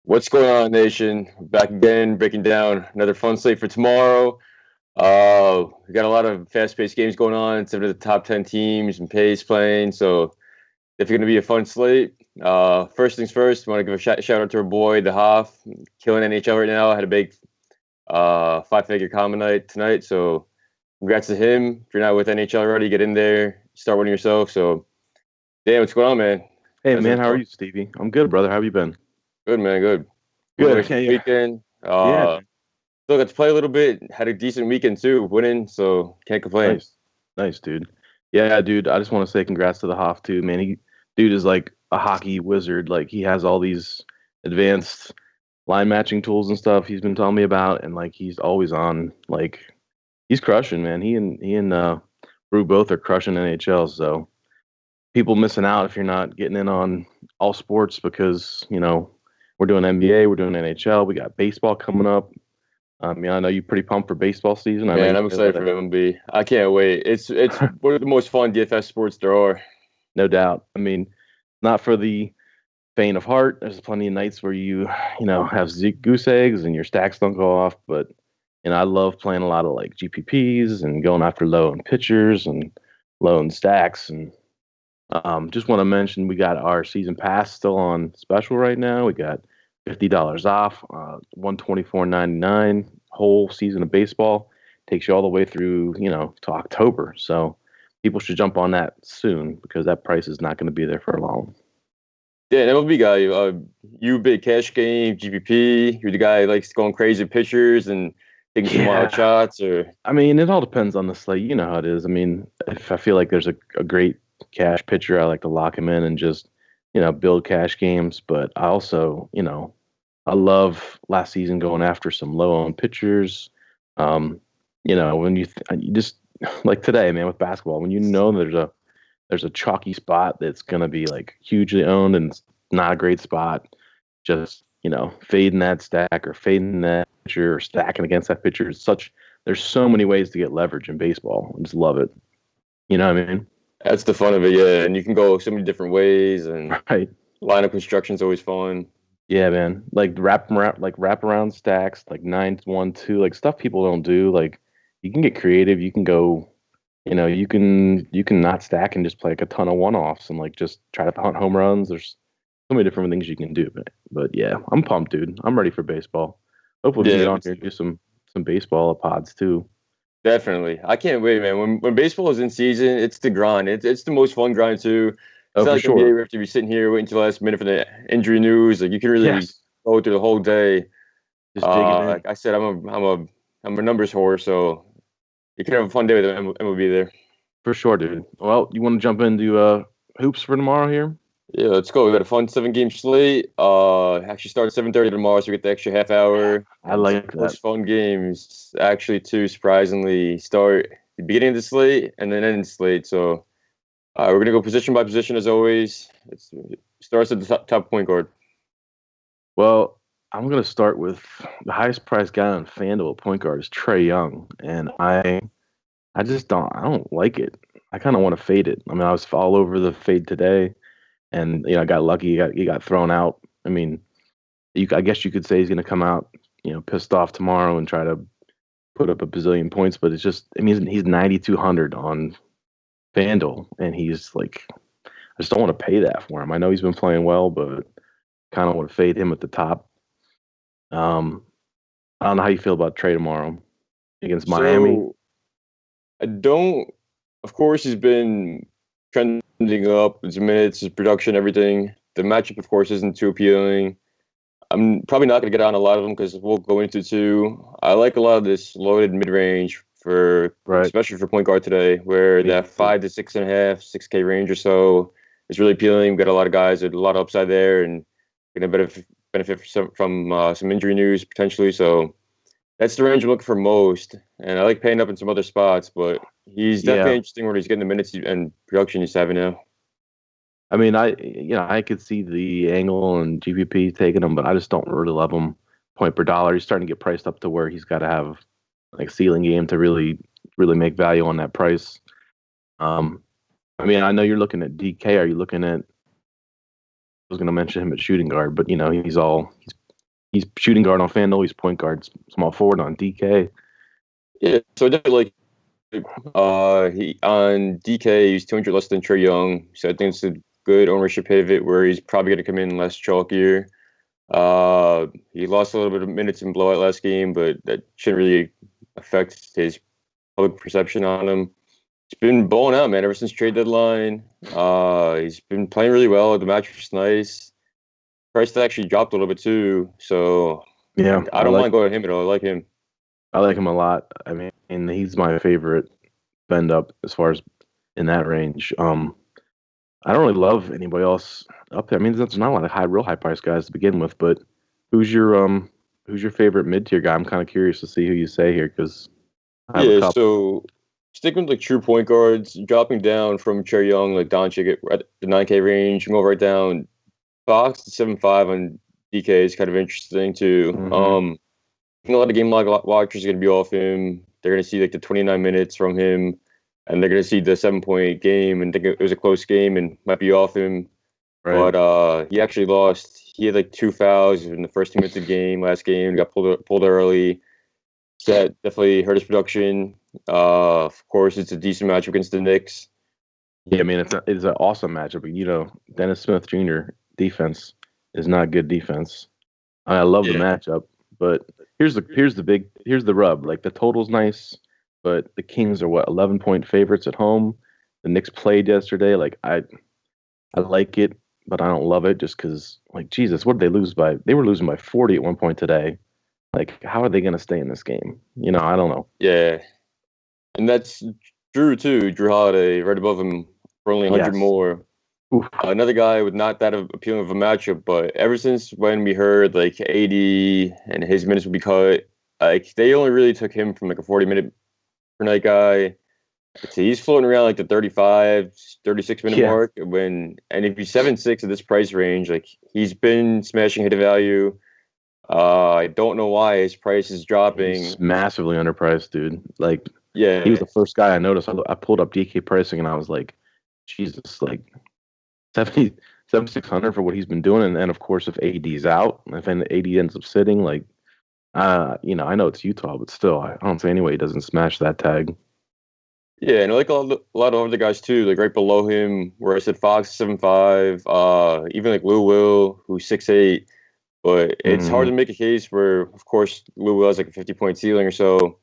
What's going on, nation? Back again, breaking down another fun slate for tomorrow. We got a lot of fast-paced games going on. Some of the top 10 teams and pace playing, so it's going to be a fun slate. First things first, I want to give a shout out to our boy, the Hoff, killing NHL right now. Had a big five-figure common night tonight, so congrats to him. If you're not with NHL already, get in there, start winning yourself. So, damn, what's going on, man? Hey How's man, how everything are going? you, Stevie? I'm good, brother. How have you been? Good, man. Good. Moving Good. away from Okay. the Yeah. weekend. Yeah. Man. Still got to play a little bit. Had a decent weekend too, winning, so can't complain. Nice. Nice, dude. Yeah, dude. I just want to say congrats to the Hoff too, man. Dude is like a hockey wizard. Like he has all these advanced line matching tools and stuff he's been telling me about, and like he's always on. Like he's crushing, man. He and Brew both are crushing NHL. So people missing out if you're not getting in on all sports because we're doing NBA, we're doing NHL, we got baseball coming up. Yeah, I know you're pretty pumped for baseball season. I know Man, you I'm play a excited lot for of, MLB. I can't wait. It's one of the most fun DFS sports there are. no doubt. I mean, not for the faint of heart. There's plenty of nights where have goose eggs and your stacks don't go off. But I love playing a lot of like GPPs and going after low end pitchers and low end stacks. And just want to mention we got our season pass still on special right now. We got $50 off, 124.99 whole season of baseball. Takes you all the way through, to October. So people should jump on that soon because that price is not going to be there for long. Yeah, an MLB guy. You big cash game, GPP. You're the guy who likes going crazy pitchers and taking some wild Yeah. shots, or I mean, it all depends on the slate. You know how it is. I mean, if I feel like there's a great cash pitcher, I like to lock him in and just, build cash games. But I also, I love last season going after some low owned pitchers. When you just like today, man, with basketball, when there's a chalky spot that's gonna be like hugely owned and it's not a great spot, just fading that stack or fading that pitcher or stacking against that pitcher. There's so many ways to get leverage in baseball. I just love it. You know what I mean? that's the fun of it. Yeah, and you can go so many different ways, and Right. lineup construction's always fun. Yeah, man. Like wrap around stacks, like 9-1-2, like stuff people don't do. Like you can get creative. You can go, you can not stack and just play like a ton of one offs and like just try to hunt home runs. There's so many different things you can do. But yeah, I'm pumped, dude. I'm ready for baseball. Hopefully we can Yeah, get me on here and too. do some baseball pods too. Definitely. I can't wait, man. When baseball is in season, it's the grind. It's the most fun grind too. It's Oh, not for like NBA where sure. you have to be sitting here waiting until the last minute for the injury news. Like you can really Yes. go through the whole day. Just digging Like in. I said, I'm a numbers whore, so you can have a fun day with MLB there. For sure, dude. Well, you want to jump into hoops for tomorrow here? Yeah, let's go. We got a fun 7 game slate. Actually starts 7:30 tomorrow, so we get the extra half hour I and some like that. most fun games. Actually, too surprisingly, start the beginning of the slate and then end the slate. So we're gonna go position by position as always. It starts at the top point guard. Well, I'm gonna start with the highest priced guy on FanDuel point guard is Trey Young, and I don't like it. I kind of want to fade it. I mean, I was all over the fade today, and I got lucky. He got thrown out. I mean, I guess you could say he's gonna come out, pissed off tomorrow and try to put up a bazillion points, but it's just, I mean, he's 9,200 on FanDuel, and he's like, I just don't want to pay that for him. I know he's been playing well, but kind of want to fade him at the top. Um, I don't know how you feel about Trey tomorrow against Miami. So I don't. Of course, he's been trending up. His minutes, his production, everything. The matchup, of course, isn't too appealing. I'm probably not going to get on a lot of them because we'll go into two. I like a lot of this loaded mid range for, Right. especially for point guard today, where Me that too. 5 to 6.5, 6K range or so is really appealing. We've got a lot of guys with a lot of upside there and going to benefit from some injury news potentially. So that's the range I'm looking for most. And I like paying up in some other spots, but he's definitely Yeah. interesting where he's getting the minutes and production he's having now. I mean, I could see the angle and GPP taking him, but I just don't really love him point per dollar. He's starting to get priced up to where he's got to have like ceiling game to really make value on that price. Um, I mean, I know you're looking at DK. Are you looking at? I was going to mention him at shooting guard, but he's He's shooting guard on FanDuel. He's point guard, small forward on DK. Yeah, so I definitely like he on DK he's 200 less than Trey Young, so I think it's a good ownership pivot where he's probably going to come in less chalkier. He lost a little bit of minutes in blowout last game, but that shouldn't really affect his public perception on him. He's been balling out, man, ever since trade deadline. He's been playing really well. The match was nice. Price actually dropped a little bit too, so Yeah, I don't mind going to him at all. I like him. I like him a lot. I mean, he's my favorite bend up as far as in that range. I don't really love anybody else up there. I mean, there's not a lot of real high price guys to begin with, but who's your favorite mid tier guy? I'm kind of curious to see who you say here because I have a Yeah, couple. so sticking with like true point guards, dropping down from Trey Young, like Doncic at the 9K range, you can go right down. Fox to 7.5 on DK is kind of interesting too. Mm-hmm. I think a lot of game log watchers are going to be off him. They're going to see like the 29 minutes from him, and they're going to see the 7-point game and think it was a close game and might be off him. Right. But he actually lost. He had like 2 fouls in the first 2 minutes of the game. Last game, got pulled early. So that definitely hurt his production. Of course, it's a decent match against the Knicks. Yeah, I mean it's an awesome matchup. But Dennis Smith Jr. defense is not good defense. I love the Yeah, matchup, but here's the rub. Like the total's nice, but the Kings are 11-point favorites at home. The Knicks played yesterday. Like I like it, but I don't love it just because like Jesus, what did they lose by? They were losing by 40 at one point today. Like how are they going to stay in this game? I don't know. yeah, and that's Drew too. Drew Holiday right above him for only 100 Yes. more. Oof. Another guy with not that appealing of a matchup, but ever since when we heard like AD and his minutes would be cut, like they only really took him from like a 40-minute per night guy. So he's floating around like the 35, 36-minute Yeah. mark. And if he's 7.6 at this price range, like he's been smashing hit value. I don't know why his price is dropping. He's massively underpriced, dude. Like he was Yeah, the first guy I noticed. I pulled up DK pricing and I was like, Jesus, like 70, 7,600 for what he's been doing. And then, of course, if AD's out, if AD ends up sitting, like, I know it's Utah, but still, I don't see any way he doesn't smash that tag. yeah, and I like a lot of other guys too. Like right below him, where I said Fox 7.5, even like Lou Will, who's 6'8". But it's hard Mm, to make a case where, of course, Lou Will has like a 50-point ceiling or so.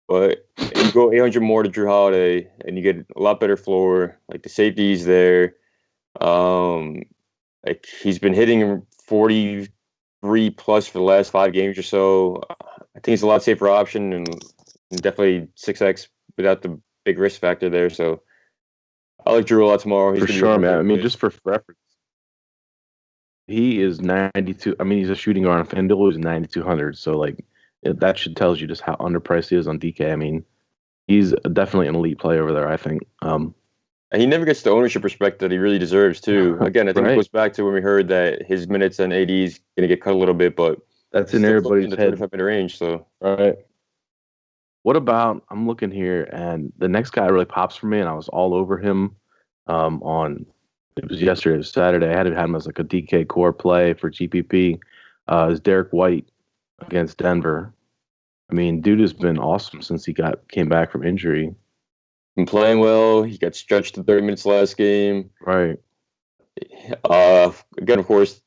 But you go 800 more to Drew Holiday, and you get a lot better floor. Like the safety's there. Um, like he's been hitting 43 plus for the last 5 games or so. I think it's a lot safer option and definitely 6x without the big risk factor there. So I like Drew a lot tomorrow. He's for gonna be sure, worth man. I my mean, price. just for reference, he is 92. I mean, he's a shooting guard on FanDuel. He's 9,200. So, like, that should tells you just how underpriced he is on DK. I mean, he's definitely an elite player over there, I think. And he never gets the ownership respect that he really deserves too. Again, I think it Right. goes back to when we heard that his minutes and AD is gonna get cut a little bit, but That's he's in still floating in everybody's the head. 35-minute range. So Right. What about I'm looking here and the next guy really pops for me and I was all over him on it was yesterday, it was Saturday. I had him as like a DK core play for GPP. Is Derek White against Denver. I mean, dude has been awesome since he came back from injury. been playing well. He got stretched to 30 minutes last game. Right. Again, of course,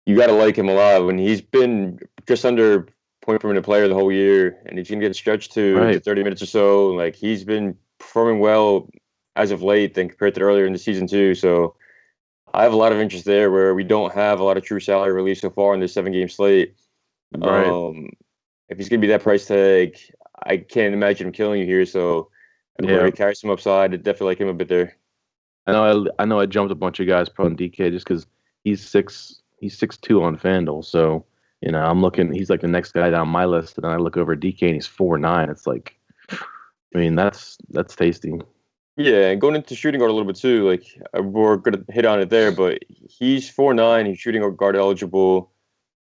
you got to like him a lot when he's been just under point per minute player the whole year, and he's gonna get stretched to Right. 30 minutes or so. Like he's been performing well as of late than compared to earlier in the season too. So I have a lot of interest there where we don't have a lot of true salary release so far in this 7-game slate. Right. Um, if he's gonna be that price tag, I can't imagine him killing you here. So where Yeah. he carries some upside, I definitely like him a bit there. I know I jumped a bunch of guys pro on DK just because he's 6'2" on FanDuel. So, I'm looking he's like the next guy down my list, and then I look over at DK and he's 4'9". It's like I mean, that's tasty. Yeah, and going into shooting guard a little bit too, like we're gonna hit on it there, but he's 4'9", he's shooting guard eligible,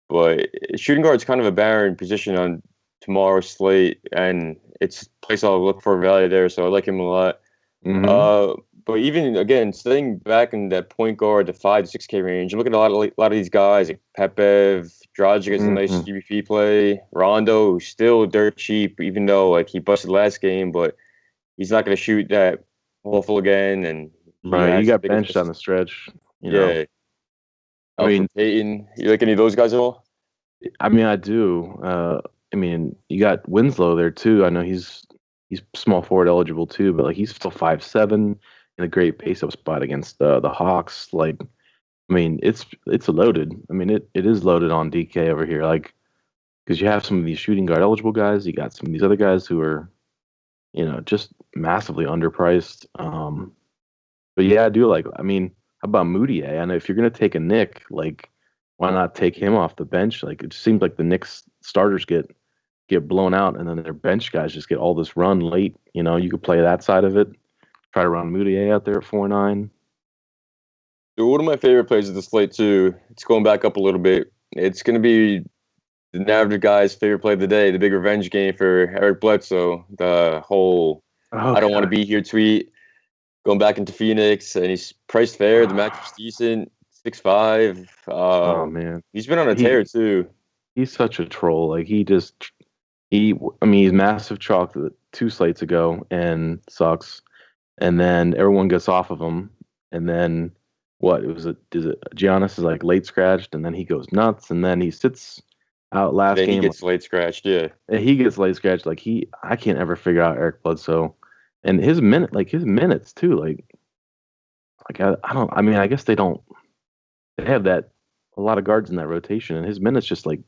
but shooting guard's kind of a barren position on tomorrow's slate, and it's a place I'll look for value there, so I like him a lot. Mm-hmm. Uh, But even again, staying back in that point guard, the 5 to 6K range, you look at a lot of these guys like Pepev, Dragic is a nice Hmm. GBP play. Rondo, who's still dirt cheap, even though like he busted last game, but he's not going to shoot that awful again, and he Right. He has the got biggest benched on misses. the stretch. You know, Yeah, I mean, Alfred Payton. You like any of those guys at all? I do. I mean, you got Winslow there too. I know he's small forward eligible too, but like he's still 5'7" in a great pace up spot against the Hawks. Like, I mean, it's loaded. I mean, it is loaded on DK over here. Like, because you have some of these shooting guard eligible guys, you got some of these other guys who are just massively underpriced. But yeah, I do like. I mean, how about Moutier? I know if you're gonna take a Nick, like, why not take him off the bench? Like, it seems like the Knicks starters get blown out, and then their bench guys just get all this run late. You could play that side of it. Try to run Moutier out there at 4-9. So one of my favorite plays of the slate too. It's going back up a little bit. It's going to be the narrative guy's favorite play of the day, the big revenge game for Eric Bledsoe. The whole Oh "I don't want to god. be here" tweet going back into Phoenix, and he's priced fair. The match was decent, 6'5". Oh man, He's been on a he tear too. he's such a troll. Like I mean, he's massive chalk 2 slates ago and sucks. And then everyone gets off of him, and then what? Giannis is like late scratched, and then he goes nuts, and then he sits out And last then he game. gets late scratched. Yeah, And he gets late scratched. Like I can't ever figure out Eric Bledsoe, and his minutes too. Like I don't. I mean, I guess they don't. They have a lot of guards in that rotation, and his minutes just like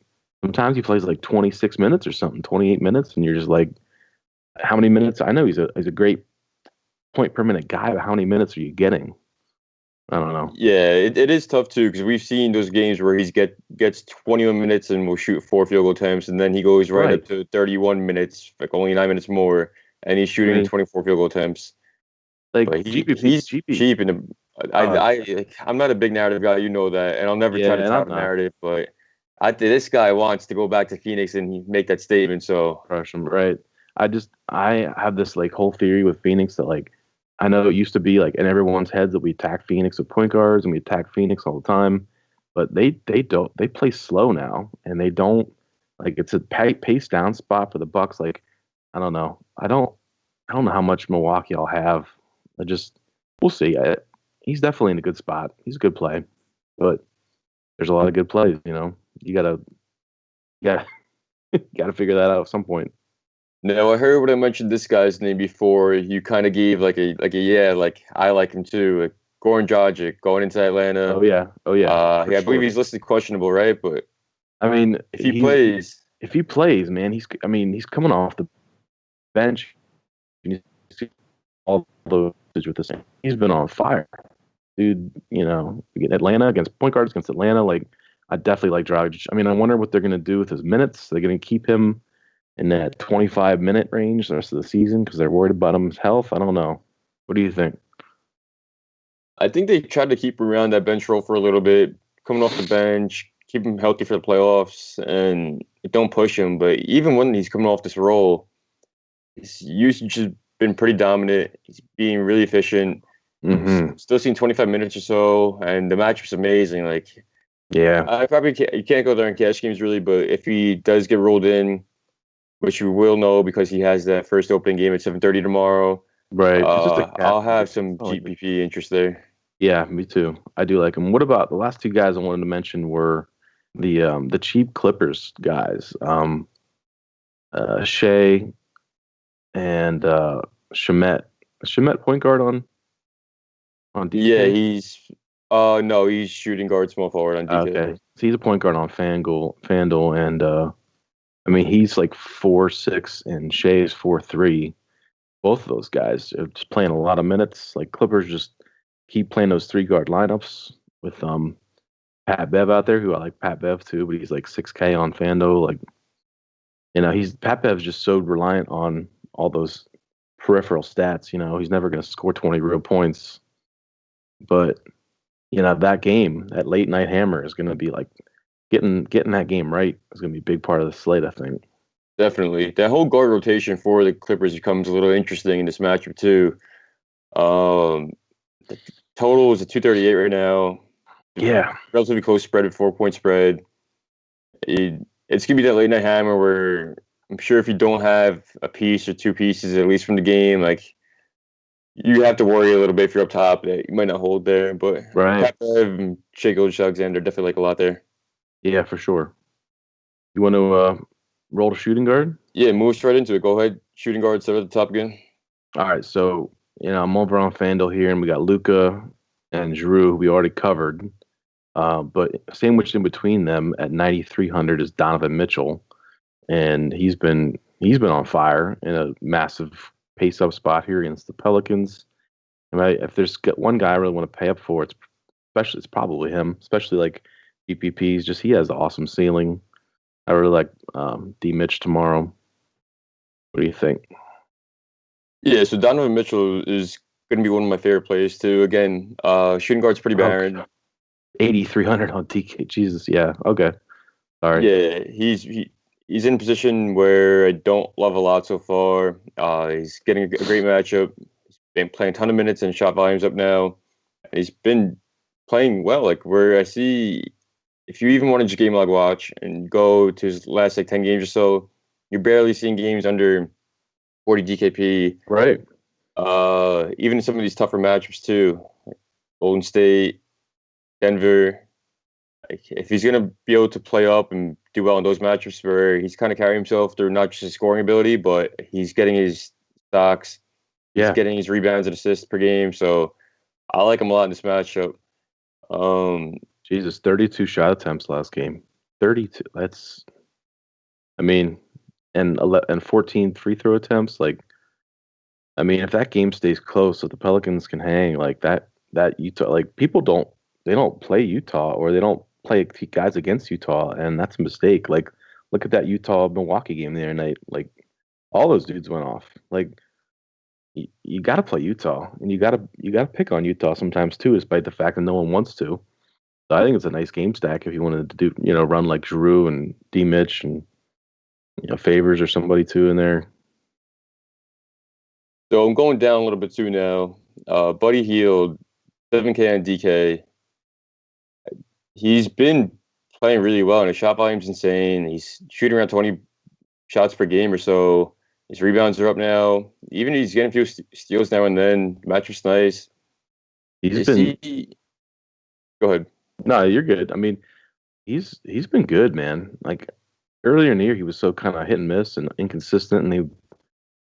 sometimes he plays like 26 minutes or something, 28 minutes, and you're just like, how many minutes? I know he's a great point per minute guy, but how many minutes are you getting? I don't know. yeah. It is tough too because we've seen those games where gets 21 minutes and will shoot 4 field goal attempts, and then he goes right up Right. to 31 minutes, like only 9 minutes more, and he's I shooting mean, 24 field goal attempts. like But GPP, he's GP. cheap, and I'm not a big narrative guy, you know that, and I'll never Yeah, try to and I'm tout a not narrative. But this guy wants to go back to Phoenix and make that statement. So crush him, right? I have this like whole theory with Phoenix that like I know it used to be like in everyone's heads that we attack Phoenix with point guards and we attack Phoenix all the time, but they play slow now and they don't like it's a pace down spot for the Bucks. Like I don't know, I don't know how much Milwaukee I'll have. I just we'll see. He's definitely in a good spot. He's a good play, but there's a lot of good plays. You gotta you gotta figure that out at some point. now I heard when I mentioned this guy's name before, you kind of gave like a yeah, like I like him too. Like Goran Dragic going into Atlanta. Oh yeah, for Yeah, I believe sure. he's listed questionable, right? But I mean, if he plays, if he plays, man, he's coming off the bench. And he's all the with the same. He's been on fire, dude. Atlanta against point guards against Atlanta. Like, I definitely like Dragic. I mean, I wonder what they're gonna do with his minutes. They're gonna keep him in that 25-minute range the rest of the season because they're worried about his health. I don't know. What do you think? I think they tried to keep him around that bench role for a little bit, coming off the bench, keep him healthy for the playoffs, and don't push him. But even when he's coming off this role, his usage has been pretty dominant. He's being really efficient. Mm-hmm. Still seeing 25 minutes or so, and the matchup's amazing. Like Yeah. I probably can't, you can't go there in cash games really, but if he does get rolled in, which we will know because he has that first opening game at 7:30 tomorrow, Right. It's just a cat. I'll have some I like it. GPP interest there. Yeah, me too. I do like him. What about the last two guys I wanted to mention were the cheap Clippers guys, Shea and Shamet. Shamet point guard on Yeah, DK. no, he's shooting guard small forward on DK. Okay, so he's a point guard on FanDuel, and I mean he's like 4'6" and Shea is 4'3". Both of those guys are just playing a lot of minutes. Like Clippers just keep playing those 3 guard lineups with Pat Bev out there, who I like Pat Bev too, but he's like 6K on FanDuel. Like, he's Pat Bev's just so reliant on all those peripheral stats. He's never going to score 20 real points. But, that game, that late night hammer is going to be like getting that game right is going to be a big part of the slate, I think. Definitely. That whole guard rotation for the Clippers becomes a little interesting in this matchup too. Total is a 238 right now. Yeah. Relatively close spread at 4-point spread. It's gonna be that late night hammer where I'm sure if you don't have a piece or two pieces at least from the game, like you have to worry a little bit if you're up top that you might not hold there. But Right. Papev and Shea Alexander definitely like a lot there. Yeah, for sure. You want to roll to shooting guard? Yeah, move straight into it. Go ahead, shooting guard, start at the top again. All right, so I'm over on FanDuel here, and we got Luka and Drew, who we already covered. But sandwiched in between them at 9,300 is Donovan Mitchell, and he's been on fire in a massive pace up spot here against the Pelicans. And if there's one guy I really want to pay up for, it's probably him, especially like GPPs. Just he has an awesome ceiling. I really like D Mitch tomorrow. What do you think? Yeah, so Donovan Mitchell is going to be one of my favorite players too. Again, shooting guard's pretty barren. Okay. 8,300 on DK. Jesus, yeah. Okay. Sorry. Yeah, he's in a position where I don't love a lot so far. He's getting a great matchup. He's been playing a ton of minutes and shot volume's up now. He's been playing well. Like where I see, if you even want to just game log watch and go to his last like 10 games or so, you're barely seeing games under 40 DKP. Right. Even in some of these tougher matchups too, like Golden State, Denver. Like if he's gonna be able to play up and do well in those matchups where he's kind of carrying himself through not just his scoring ability, but he's getting his stocks, he's getting his rebounds and assists per game. So I like him a lot in this matchup. Jesus, 32 shot attempts last game. 32. That's, and 14 free throw attempts. Like, if that game stays close, so the Pelicans can hang like that Utah, like they don't play Utah or they don't play guys against Utah, and that's a mistake. Like, look at that Utah Milwaukee game the other night. Like, all those dudes went off. Like, you got to play Utah, and you got to pick on Utah sometimes too, despite the fact that no one wants to. So I think it's a nice game stack if you wanted to do run like Drew and D Mitch and Favors or somebody too in there. So I'm going down a little bit too now. Buddy Hield, 7K on DK. He's been playing really well, and his shot volume's insane. He's shooting around 20 shots per game or so. His rebounds are up now. Even he's getting a few steals now and then. Matchup's nice. Go ahead. No, you're good. He's been good, man. Like earlier in the year, he was so kind of hit and miss and inconsistent, and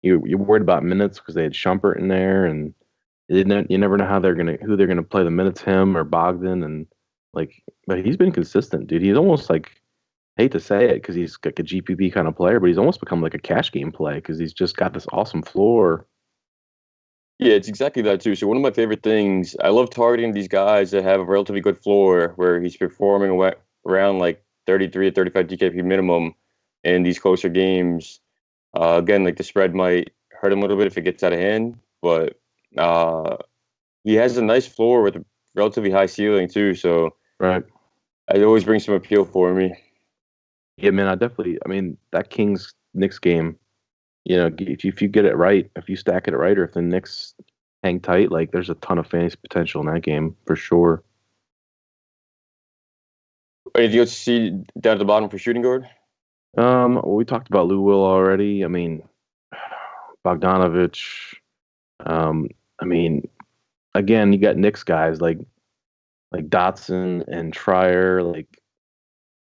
you're worried about minutes because they had Shumpert in there, and you never know who they're gonna play the minutes, him or Bogdan, and but he's been consistent, dude. He's almost like, hate to say it because he's like a GPP kind of player, but he's almost become like a cash game play because he's just got this awesome floor. Yeah, it's exactly that too. So one of my favorite things, I love targeting these guys that have a relatively good floor where he's performing around like 33 to 35 DKP minimum in these closer games. Again, like the spread might hurt him a little bit if it gets out of hand, but he has a nice floor with a relatively high ceiling too. So right, it always brings some appeal for me. Yeah, man, that Kings Knicks game, if you get it right, if you stack it right, or if the Knicks hang tight, like there's a ton of fantasy potential in that game for sure. Anything else you see down at the bottom for shooting guard? Well, we talked about Lou Will already. Bogdanovich. Again, you got Knicks guys like Dotson and Trier. Like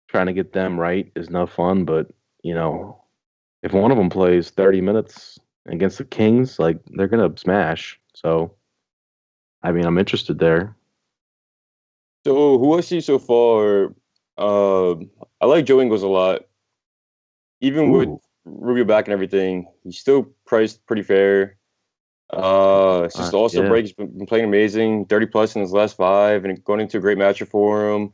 trying to get them right is no fun. But if one of them plays 30 minutes against the Kings, like they're gonna smash. So, I'm interested there. So who I see so far, I like Joe Ingles a lot. Even with Rubio back and everything, he's still priced pretty fair. It's just also break. He's been playing amazing, 30 plus in his last 5, and going into a great matchup for him.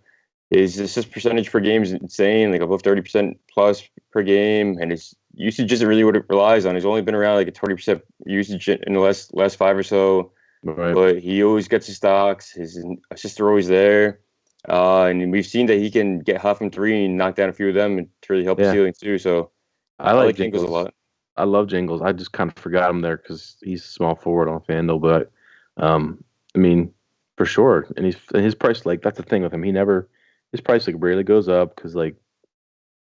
His assist percentage per game is insane, like above 30% plus per game, and his usage isn't really what it relies on. He's only been around like a 20% usage in the last 5 or so. Right. But he always gets his stocks. His assists are always there. And we've seen that he can get hot from 3 and knock down a few of them and to really help the ceiling too. So I like Jingles a lot. I love Jingles. I just kind of forgot him there because he's a small forward on FanDuel. But I mean, for sure. And his price, like, that's the thing with him. His price like rarely goes up because like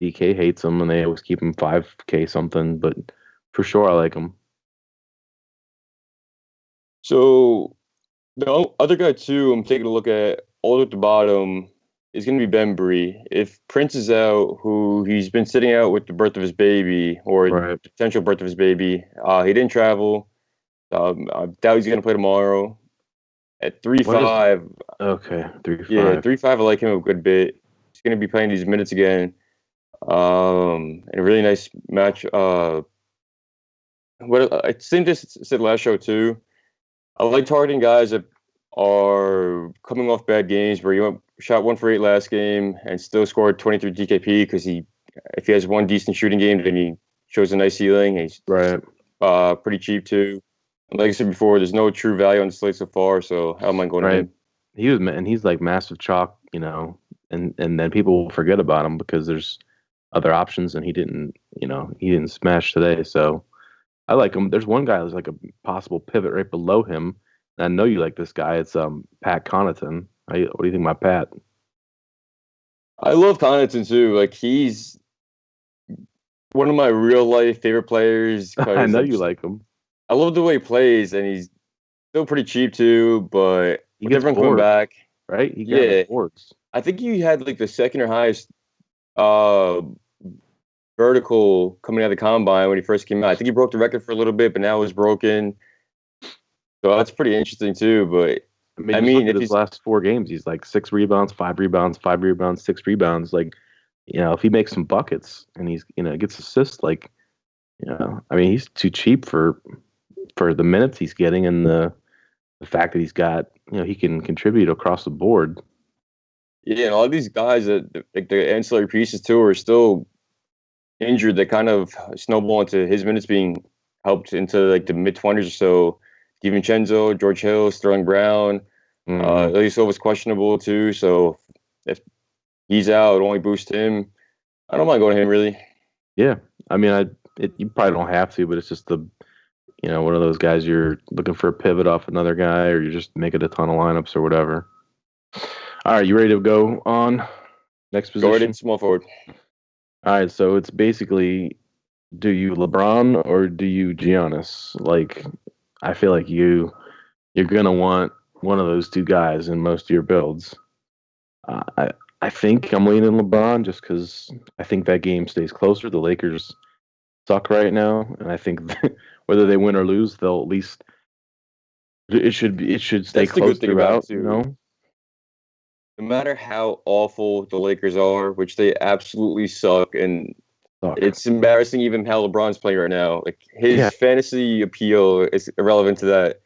DK hates him and they always keep him 5K something. But for sure, I like him. So the other guy too, I'm taking a look at all at the bottom is going to be Ben Bree. If Prince is out, who he's been sitting out with the birth of his baby or Right. potential birth of his baby, he didn't travel. I doubt he's going to play tomorrow. At three What is five, okay? yeah, 3-5. 3-5. I like him a good bit. He's going to be playing these minutes again. And a really nice match. What I think this said last show too. I like targeting guys that are coming off bad games where shot 1 for 8 last game and still scored 23 DKP because if he has one decent shooting game, then he shows a nice ceiling. He's Right. pretty cheap too. And like I said before, there's no true value on the slate so far, so how am I going to Right. him? He's like massive chalk, and then people will forget about him because there's other options, and he didn't smash today. So I like him. There's one guy who's like a possible pivot right below him. And I know you like this guy. It's Pat Connaughton. What do you think about Pat? I love Connaughton too. Like he's one of my real life favorite players I because know you like him. I love the way he plays, and he's still pretty cheap too. But He with gets everyone coming bored, back, right? He gathers yeah, boards. I think he had like the second or highest uh vertical coming out of the combine when he first came out. I think he broke the record for a little bit, but now it's broken. So that's pretty interesting too. But I mean, I just look mean, at if his he's last 4 games. He's like 6 rebounds, 5 rebounds, 5 rebounds, 6 rebounds. Like, if he makes some buckets and he's, gets assists, like, I mean, he's too cheap for the minutes he's getting and the fact that he's got, he can contribute across the board. yeah, and all these guys that like the ancillary pieces too are still injured. That kind of snowball into his minutes being helped into like the mid 20s or so. DiVincenzo, George Hill, Sterling Brown. Hmm. Ilyasova was questionable too, so if he's out, it'll only boost him. I don't mind going to him really. Yeah, I mean, you probably don't have to, but it's just one of those guys you're looking for a pivot off another guy, or you're just making a ton of lineups or whatever. All right, you ready to go on next Go right position? into small forward. All right, so it's basically, do you LeBron or do you Giannis? Like, I feel like you're gonna want one of those two guys in most of your builds. I think I'm leaning LeBron just because I think that game stays closer. The Lakers suck right now, and I think whether they win or lose, they'll at least it should stay That's the close good thing about throughout. it too. No matter how awful the Lakers are, which they absolutely suck, and Suck. it's embarrassing even how LeBron's playing right now. Like Yeah, his fantasy appeal is irrelevant to that,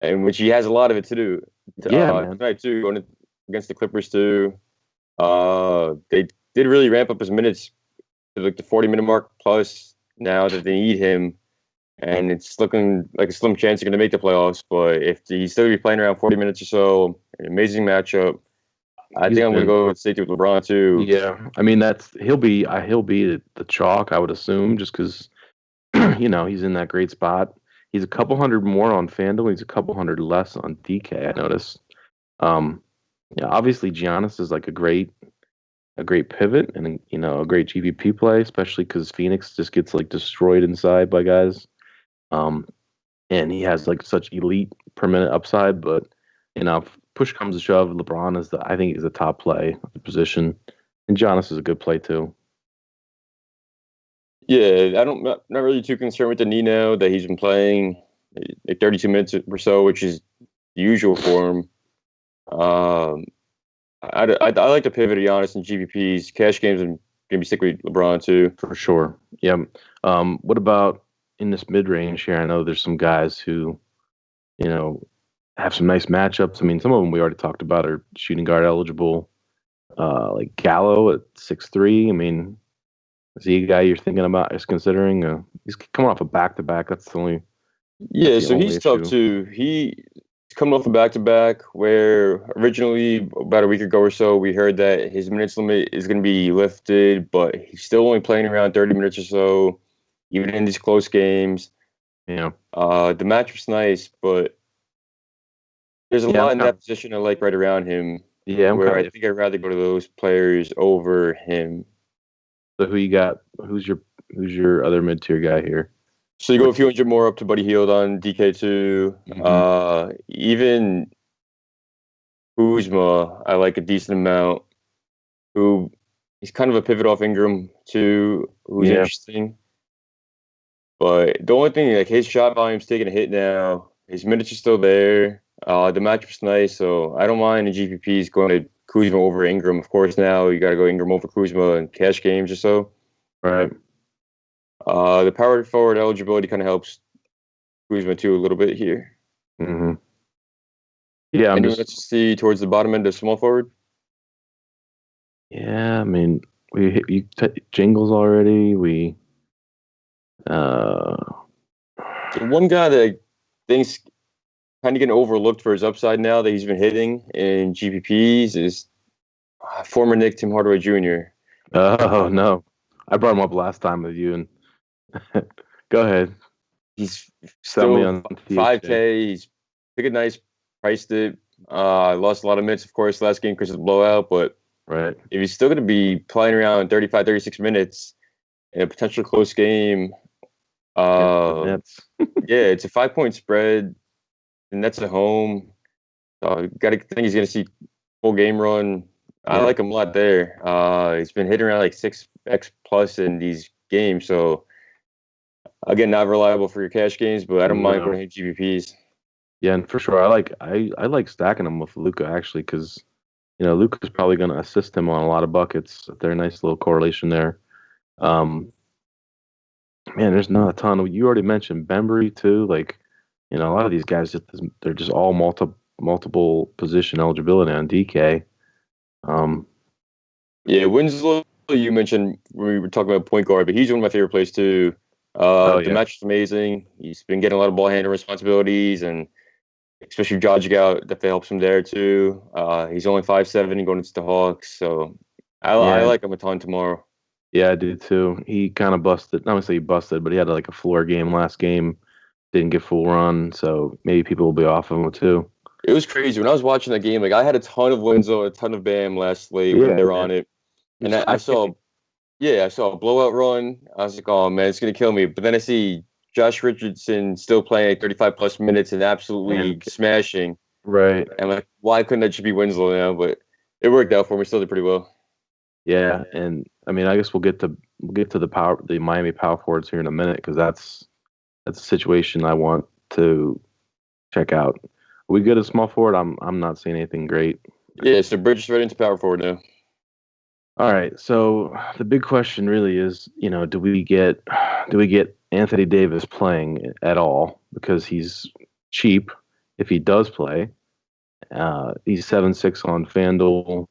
and which he has a lot of it to do. yeah, man. Tonight too, going against the Clippers too. They did really ramp up his minutes to like the 40-minute mark plus now that they need him, and it's looking like a slim chance they're going to make the playoffs. But if he's still be playing around 40 minutes or so, an amazing matchup. I He's think I'm going to been. go with safety with LeBron too. Yeah, I mean he'll be the chalk, I would assume, just because he's in that great spot. He's a couple hundred more on FanDuel. He's a couple hundred less on DK. I noticed. Um, yeah, obviously Giannis is like a great pivot and a great GVP play, especially because Phoenix just gets like destroyed inside by guys. Um, and he has like such elite per minute upside. But if push comes to shove, LeBron I think is the top play of the position, and Giannis is a good play too. Yeah, not really too concerned with the Nino that he's been playing like 32 minutes or so, which is the usual for him. Um, I like to pivot to Giannis and GPPs. Cash games and gonna be stick with LeBron too. For sure. Yeah. What about in this mid range here? I know there's some guys who, you know, have some nice matchups. I mean, some of them we already talked about are shooting guard eligible. Like Gallo at 6'3". I mean, is he a guy you're thinking about? Is considering? He's coming off a back to back. That's Yeah, the so only he's tough issue. too. He's coming off a back to back where originally about a week ago or so we heard that his minutes limit is going to be lifted, but he's still only playing around 30 minutes or so, even in these close games. Yeah. The matchup's nice, but There's a Yeah, lot in that position I like right around him, where I think I'd rather go to those players over him. So who you got? Who's your other mid tier guy here? So you go a few hundred more up to Buddy Hield on DK2. Even Kuzma, I like a decent amount. Who he's kind of a pivot off Ingram too, who's interesting. But the only thing, like his shot volume's taking a hit now. His minutes are still there. The matchup's nice, so I don't mind the GPPs going to Kuzma over Ingram. Of course, now you got to go Ingram over Kuzma in cash games or so. Right. The power forward eligibility kind of helps Kuzma too a little bit here. Mm-hmm. Yeah, I'm Anyone just see towards the bottom end of small forward. Yeah, I mean, Jingles already. One guy that I think's kind of getting overlooked for his upside now that he's been hitting in GPPs is former Knick Tim Hardaway Jr. Oh no, I brought him up last time with you, and go ahead. He's still on 5K. He's picked a nice, priced it. Lost a lot of minutes, of course, last game because of the blowout. But right, if he's still going to be playing around 35, 36 minutes in a potential close game, yeah, it's a 5-point spread, and that's at home. Got to think he's going to see full game run. I like him a lot there. He's been hitting around like 6x plus in these games, so again, not reliable for your cash games, but I don't mind going to GPPs. Yeah, and for sure, I like stacking them with Luka actually because Luka's probably going to assist him on a lot of buckets. They're a nice little correlation there. Man, there's not a ton. You already mentioned Bembry too. Like, a lot of these guys they're just all multiple position eligibility on DK. Yeah, Winslow, you mentioned when we were talking about point guard, but he's one of my favorite plays too. The match is amazing. He's been getting a lot of ball handling responsibilities, and especially dodging out, that helps him there too. He's only 5'7" and going into the Hawks, so I like him a ton tomorrow. Yeah, I do too. He kind of busted. Not say he busted, but he had like a floor game last game. Didn't get full run, so maybe people will be off of him too. It was crazy when I was watching that game. Like I had a ton of Winslow, a ton of Bam last slate when they were on it, and I saw a blowout run. I was like, oh man, it's gonna kill me. But then I see Josh Richardson still playing 35 plus minutes and absolutely smashing. Right. And like, why couldn't that just be Winslow now? But it worked out for me. Still did pretty well. Yeah, and I mean, I guess we'll get to the Miami power forwards here in a minute because that's a situation I want to check out. Are we good at small forward? I'm not seeing anything great. Yeah, so Bridges right into power forward now. All right, so the big question really is, do we get Anthony Davis playing at all because he's cheap if he does play. He's 7-6 on FanDuel.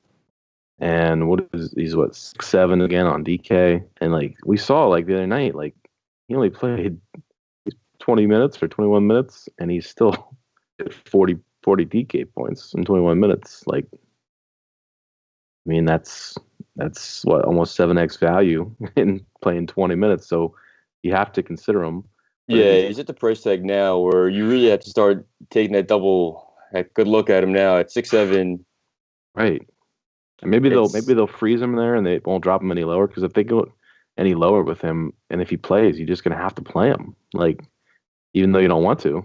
And he's 6-7 again on DK. And like we saw like the other night, like he only played 20 minutes or 21 minutes, and he's still at 40 DK points in 21 minutes. Like, I mean, that's what, almost 7x value in playing 20 minutes. So you have to consider him. Yeah, he's at the price tag now where you really have to start taking that good look at him now at 6'7". Right. And maybe they'll freeze him there and they won't drop him any lower because if they go any lower with him and if he plays, you're just gonna have to play him, like even though you don't want to.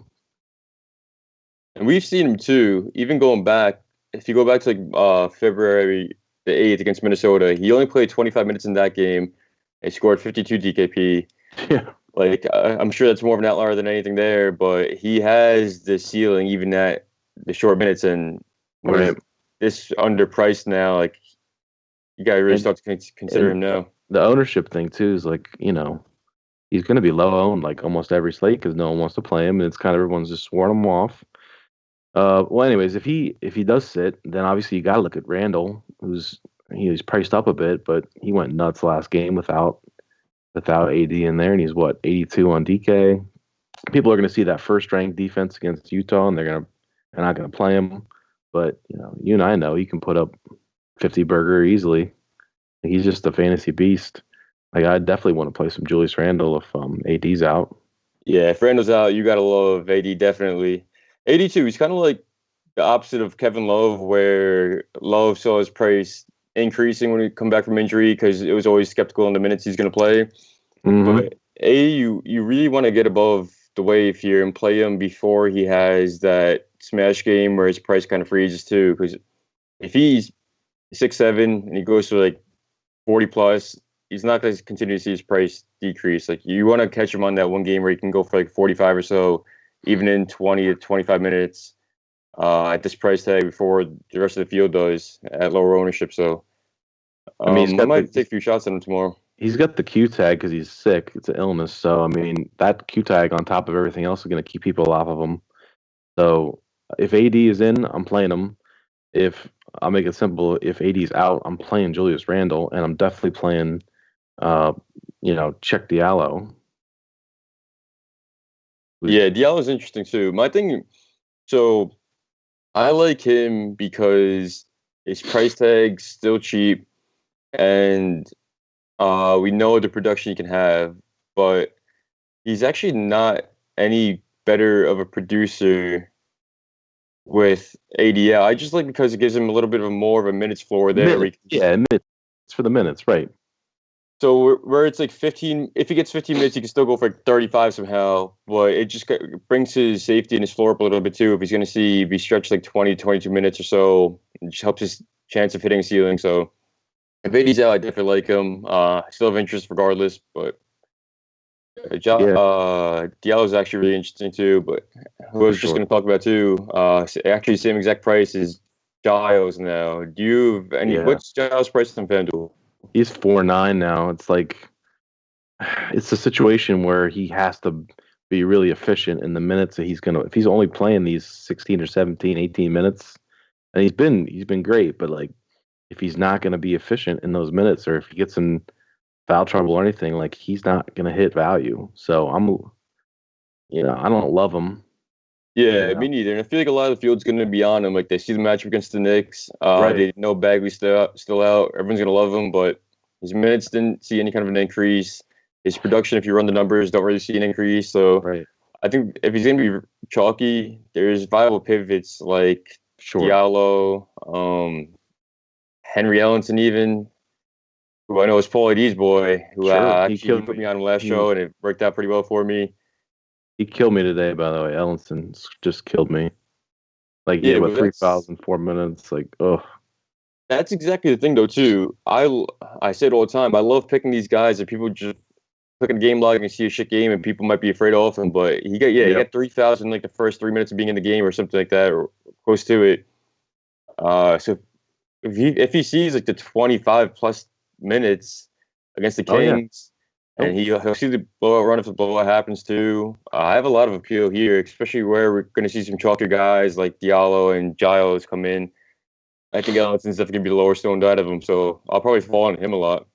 And we've seen him too. Even going back, if you go back to February the 8th against Minnesota, he only played 25 minutes in that game. He scored 52 DKP. Yeah, like I'm sure that's more of an outlier than anything there, but he has the ceiling even at the short minutes and. Right. This underpriced now, like you gotta really start to consider him now. The ownership thing too is like he's going to be low owned like almost every slate because no one wants to play him, and it's kind of everyone's just sworn him off. Well, anyways, if he does sit, then obviously you got to look at Randall, he's priced up a bit, but he went nuts last game without AD in there, and he's 82 on DK. People are going to see that first ranked defense against Utah, and they're not going to play him. But, you and I know he can put up 50 burger easily. He's just a fantasy beast. Like, I definitely want to play some Julius Randle if AD's out. Yeah, if Randle's out, you got to love AD, definitely. 82, he's kind of like the opposite of Kevin Love, where Love saw his price increasing when he come back from injury because it was always skeptical on the minutes he's going to play. Mm-hmm. But you really want to get above the wave here and play him before he has that smash game where his price kind of freezes too. Because if he's 6'7" and he goes to like 40 plus, he's not going to continue to see his price decrease. Like you want to catch him on that one game where he can go for like 45 or so, even in 20 to 25 minutes at this price tag before the rest of the field does at lower ownership. So I mean, I might take a few shots at him tomorrow. he's got the Q tag because he's sick. It's an illness. So, I mean, that Q tag on top of everything else is going to keep people off of him. So, if AD is in, I'm playing him. If I'll make it simple, if AD's out, I'm playing Julius Randle, and I'm definitely playing, Check Diallo. Yeah, Diallo's interesting too. My thing, so I like him because his price tag's still cheap, and we know the production he can have, but he's actually not any better of a producer with ADL. I just like because it gives him a little bit of more of a minutes floor there. Minutes, minutes for the minutes, right? So where it's like 15, if he gets 15 minutes, he can still go for like 35 somehow. But it just brings his safety and his floor up a little bit too. If he's going to be stretched like 20, 22 minutes or so, it just helps his chance of hitting a ceiling. So if AD's out, I definitely like him. I still have interest regardless, but Diallo's actually really interesting too. But who I was just going to talk about too, actually same exact price as Giles now. Do you have any? Yeah. What's Giles' price on FanDuel? He's 4.9 now. It's like it's a situation where he has to be really efficient in the minutes that if he's only playing these 16 or 17, 18 minutes, and he's been great, but like if he's not going to be efficient in those minutes, or if he gets in foul trouble or anything, like he's not going to hit value. So I don't love him. Yeah, me neither. And I feel like a lot of the field's going to be on him. Like they see the matchup against the Knicks. Right. They know Bagley's still out. Everyone's going to love him, but his minutes didn't see any kind of an increase. His production, if you run the numbers, don't really see an increase. So Right. I think if he's going to be chalky, there's viable pivots like Diallo, Henry Ellenson even, who I know is Paul AD's boy, who actually he put me on last show, and it worked out pretty well for me. He killed me today, by the way. Ellenson just killed me. Like, yeah, with 3 fouls in 4 minutes. Like, ugh. That's exactly the thing, though, too. I say it all the time. I love picking these guys that people just look at a game log and see a shit game, and people might be afraid of him. But he got 3 fouls in like the first 3 minutes of being in the game, or something like that, or close to it. So if he sees like the 25 plus minutes against the Kings. And he'll see the blowout run if the blowout happens too. I have a lot of appeal here, especially where we're going to see some chalkier guys like Diallo and Giles come in. I think Ellison's definitely going to be the lower stoned out of him, so I'll probably fall on him a lot.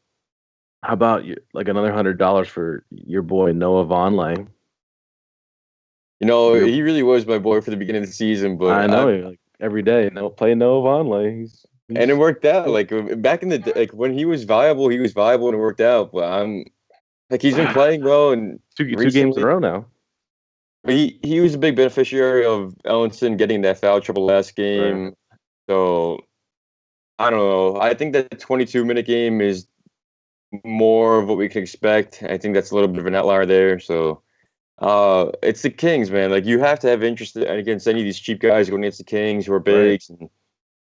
How about like another $100 for your boy Noah Vonleh? He really was my boy for the beginning of the season, but I know like every day. Play Noah Vonleh. And it worked out. Like back in the when he was viable, and it worked out. But he's been playing well, and two games in a row now. He was a big beneficiary of Ellenson getting that foul trouble last game. Right. So I don't know. I think that the 22-minute game is more of what we could expect. I think that's a little bit of an outlier there. So it's the Kings, man. Like you have to have interest against any of these cheap guys going against the Kings who are bigs and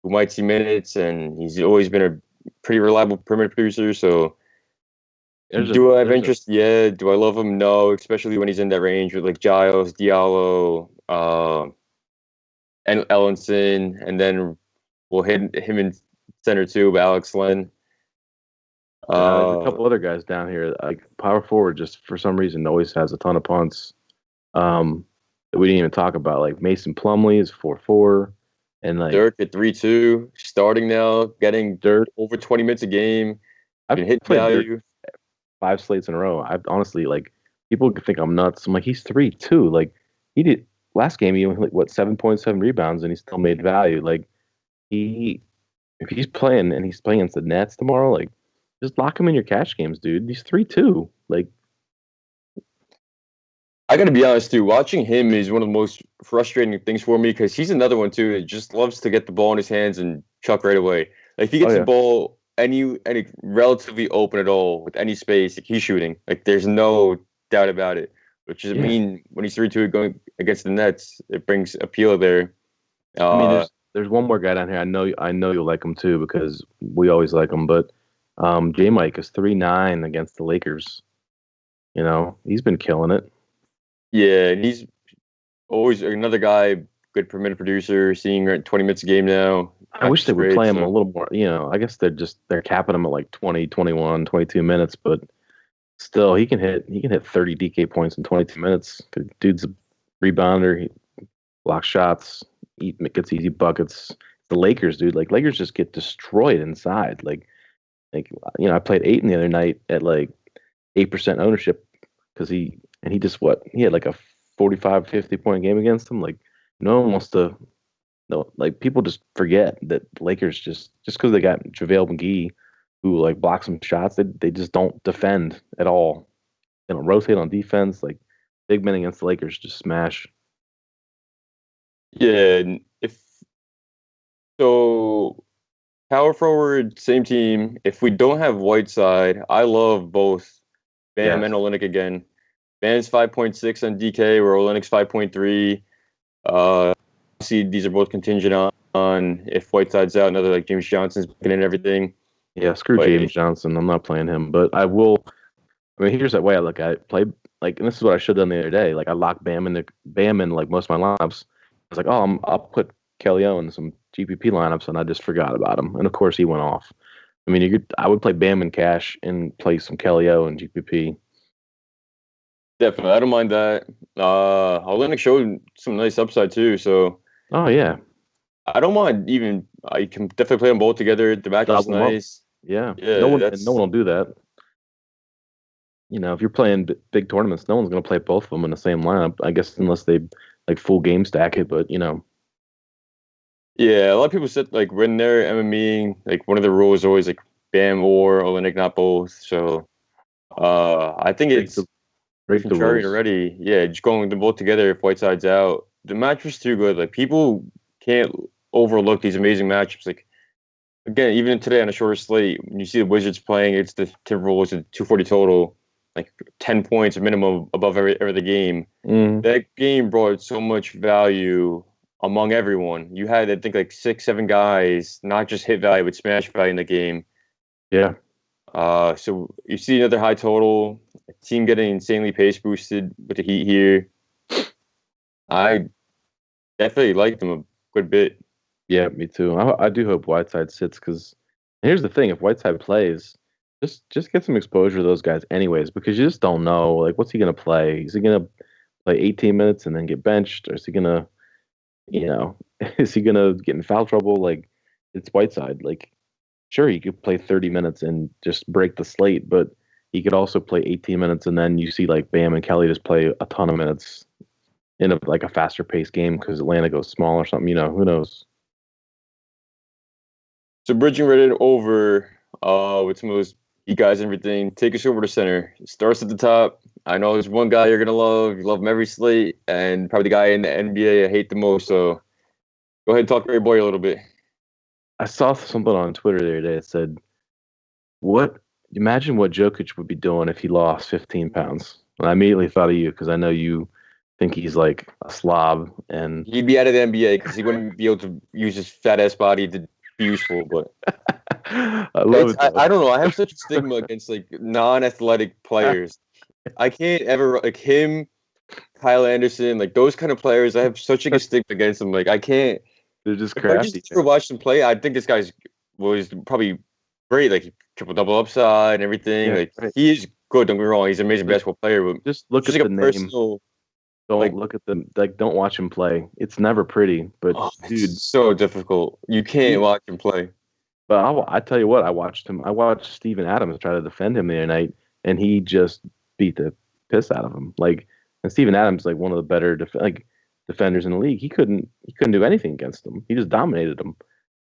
who might see minutes, and he's always been a pretty reliable perimeter producer. So. Do I have interest? Yeah. Do I love him? No, especially when he's in that range with like Giles, Diallo, and Ellenson, and then we'll hit him in center too with Alex Len. There's a couple other guys down here. Like power forward, just for some reason, always has a ton of punts. That we didn't even talk about. Like Mason Plumlee is 4.4, and like Dirk at 3.2, starting now, getting Dirk over 20 minutes a game. I've hit value. 5 slates in a row. I honestly like people think I'm nuts. I'm like he's 3.2. Like he did last game. He only 7.7 rebounds and he still made value. Like if he's playing and he's playing against the Nets tomorrow, like just lock him in your cash games, dude. He's 3.2. Like I got to be honest too. Watching him is one of the most frustrating things for me because he's another one too that just loves to get the ball in his hands and chuck right away. Like if he Oh gets the yeah. ball any relatively open at all with any space, like he's shooting. Like there's no doubt about it. Which is Yeah. mean when he's 3-2 going against the Nets, it brings appeal there. I mean, Uh, there's one more guy down here. I know you'll like him too because we always like him. But J Mike is 3-9 against the Lakers. You know, he's been killing it. yeah, and he's always another guy, good per minute producer, seeing 20 minutes a game now. I Not wish they just would great. play him a So little more. You know, I guess they're capping him at like 20, 21, 22 minutes, but still he can hit 30 DK points in 22 minutes. 'Cause dude's a rebounder, he blocks shots, gets easy buckets. The Lakers, dude, like Lakers just get destroyed inside. Like I played Aiton the other night at like 8% ownership because he just he had like a 45, 50 point game against him. Like no one wants to no, like people just forget that the Lakers just because they got JaVale McGee who like blocks some shots, they just don't defend at all. They don't rotate on defense. Like big men against the Lakers just smash. yeah, and if so, power forward, same team. If we don't have Whiteside, I love both Bam Yes. and Olynyk again. Bam's 5.6 on DK, where Olynyk's 5.3. See, these are both contingent on if Whiteside's out, another like James Johnson's getting in everything. Yeah, screw But James Johnson. I'm not playing him, but I will. I mean, here's that way I look at it. Play like, and this is what I should have done the other day. Like, I locked Bam in like most of my lineups. I was like, oh, I'll put Kelly O in some GPP lineups, and I just forgot about him. And of course, he went off. I mean, I would play Bam in cash and play some Kelly O in GPP. definitely, I don't mind that. Olynyk showed some nice upside too, so Oh yeah, I don't mind even. I can definitely play them both together. The match is double them up. nice. Yeah, Yeah, no one that's will do that. If you're playing big tournaments, no one's going to play both of them in the same lineup. I guess unless they like full game stack it, but yeah. A lot of people said like when they're MMEing, like one of the rules is always like Bam or Olynyk, not both. So I think break the it's break the contrarian rules. already. Yeah, just going them both together if Whiteside's out. The match was too good. Like people can't overlook these amazing matchups. Like again, even today on a shorter slate, when you see the Wizards playing, it's the Timberwolves at 240 total, like 10 points minimum above every the game. Mm, That game brought so much value among everyone. You had, I think, like 6, 7 guys, not just hit value, but smash value in the game. yeah, So you see another high total, a team getting insanely pace boosted with the Heat here. I definitely like them a good bit. yeah, me too. I do hope Whiteside sits because here's the thing: if Whiteside plays, just get some exposure to those guys, anyways, because you just don't know like what's he going to play. Is he going to play 18 minutes and then get benched, or is he going to you know is he going to get in foul trouble? Like it's Whiteside. Like sure, he could play 30 minutes and just break the slate, but he could also play 18 minutes and then you see like Bam and Kelly just play a ton of minutes in a faster paced game because Atlanta goes small or something. Who knows? So bridging right in over with some of those Heat guys and everything, take us over to center. It starts at the top. I know there's one guy you're gonna love. You love him every slate, and probably the guy in the NBA I hate the most. So go ahead and talk to your boy a little bit. I saw something on Twitter the other day that said, "What? Imagine what Jokic would be doing if he lost 15 pounds." And I immediately thought of you because I know you think he's like a slob, and He'd be out of the NBA because he wouldn't be able to use his fat ass body to be useful. But I love it though. I don't know. I have such a stigma against like non-athletic players. I can't ever like him, Kyle Anderson, like those kind of players. I have such like, a stigma against them. Like I can't. They're just If I just crafty. ever watched him play, I think this guy's was probably great. Like triple double upside and everything. Yeah, Like right. he is good. Don't get me wrong. He's an amazing Like, basketball player. But just look just at like the a name. personal, Don't like look at the like. Don't watch him play. It's never pretty, but oh, dude, it's so difficult. You can't he. watch him play. But I tell you what, I watched him. I watched Steven Adams try to defend him the other night, and he just beat the piss out of him. Like, and Steven Adams like one of the better defenders in the league. He couldn't do anything against him. He just dominated him.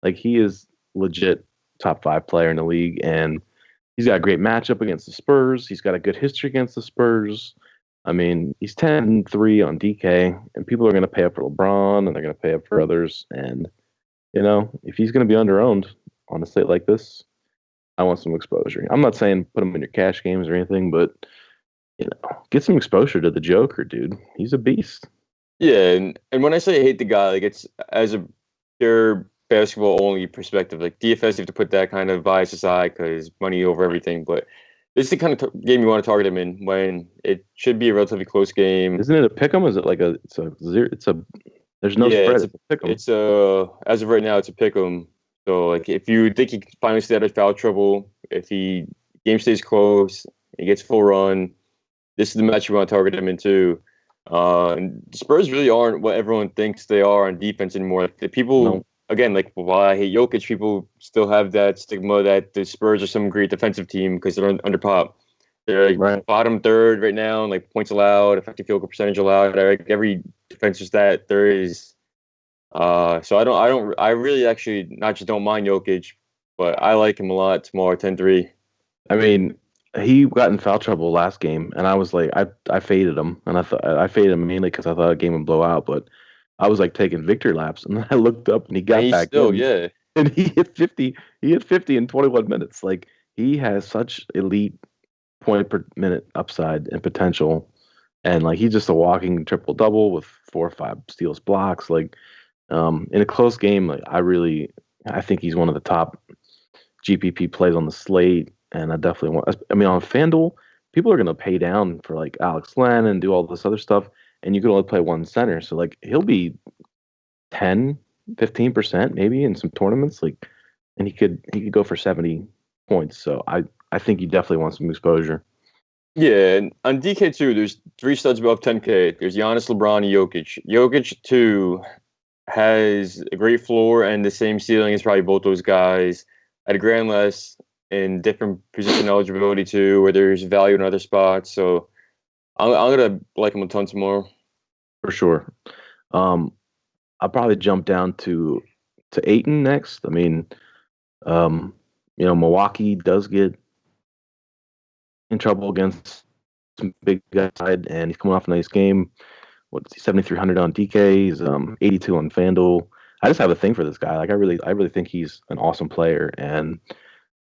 Like he is legit top 5 player in the league, and he's got a great matchup against the Spurs. He's got a good history against the Spurs. I mean, he's 10-3 on DK, and people are going to pay up for LeBron, and they're going to pay up for others. And, if he's going to be under-owned on a slate like this, I want some exposure. I'm not saying put him in your cash games or anything, but, get some exposure to the Joker, dude. He's a beast. Yeah, and when I say I hate the guy, like it's as a pure basketball only perspective. Like DFS, you have to put that kind of bias aside because money over everything. But this is the kind of game you want to target him in when it should be a relatively close game. Isn't it a pick'em? Is it like it's a zero? There's no spread. It's a pick'em. It's as of right now, it's a pick'em. So like if you think he can finally stay out of foul trouble, if he game stays close, he gets full run, this is the match you want to target him into. And the Spurs really aren't what everyone thinks they are on defense anymore. Like, the people, again, like while I hate Jokic, people still have that stigma that the Spurs are some great defensive team because they're under Pop. They're like bottom third right now, like points allowed, effective field goal percentage allowed. Like every defensive stat there is. So I really actually not just don't mind Jokic, but I like him a lot tomorrow, 10-3. I mean, he got in foul trouble last game, and I was like, I faded him, and I faded him mainly because I thought the game would blow out, but I was like taking victory laps, and then I looked up and he got back in, yeah, and he hit 50. He hit 50 in 21 minutes. Like he has such elite point per minute upside and potential, and like he's just a walking triple double with 4 or 5 steals, blocks. Like in a close game, like I think he's one of the top GPP plays on the slate. And I definitely want. I mean, on FanDuel, people are going to pay down for like Alex Len and do all this other stuff, and you can only play one center. So like he'll be 10, 15% maybe in some tournaments. Like, and he could go for 70 points. So I think you definitely want some exposure. Yeah, and on DK2, there's 3 studs above 10K. There's Giannis, LeBron, and Jokic. Jokic 2 has a great floor and the same ceiling as probably both those guys at a grand less. In different position eligibility too, where there's value in other spots. So I'm gonna like him a ton tomorrow. For sure. I'll probably jump down to Ayton next. I mean, Milwaukee does get in trouble against some big guys, and he's coming off a nice game. What's he, 7,300 on DK? He's 82 on FanDuel. I just have a thing for this guy. Like I really think he's an awesome player, and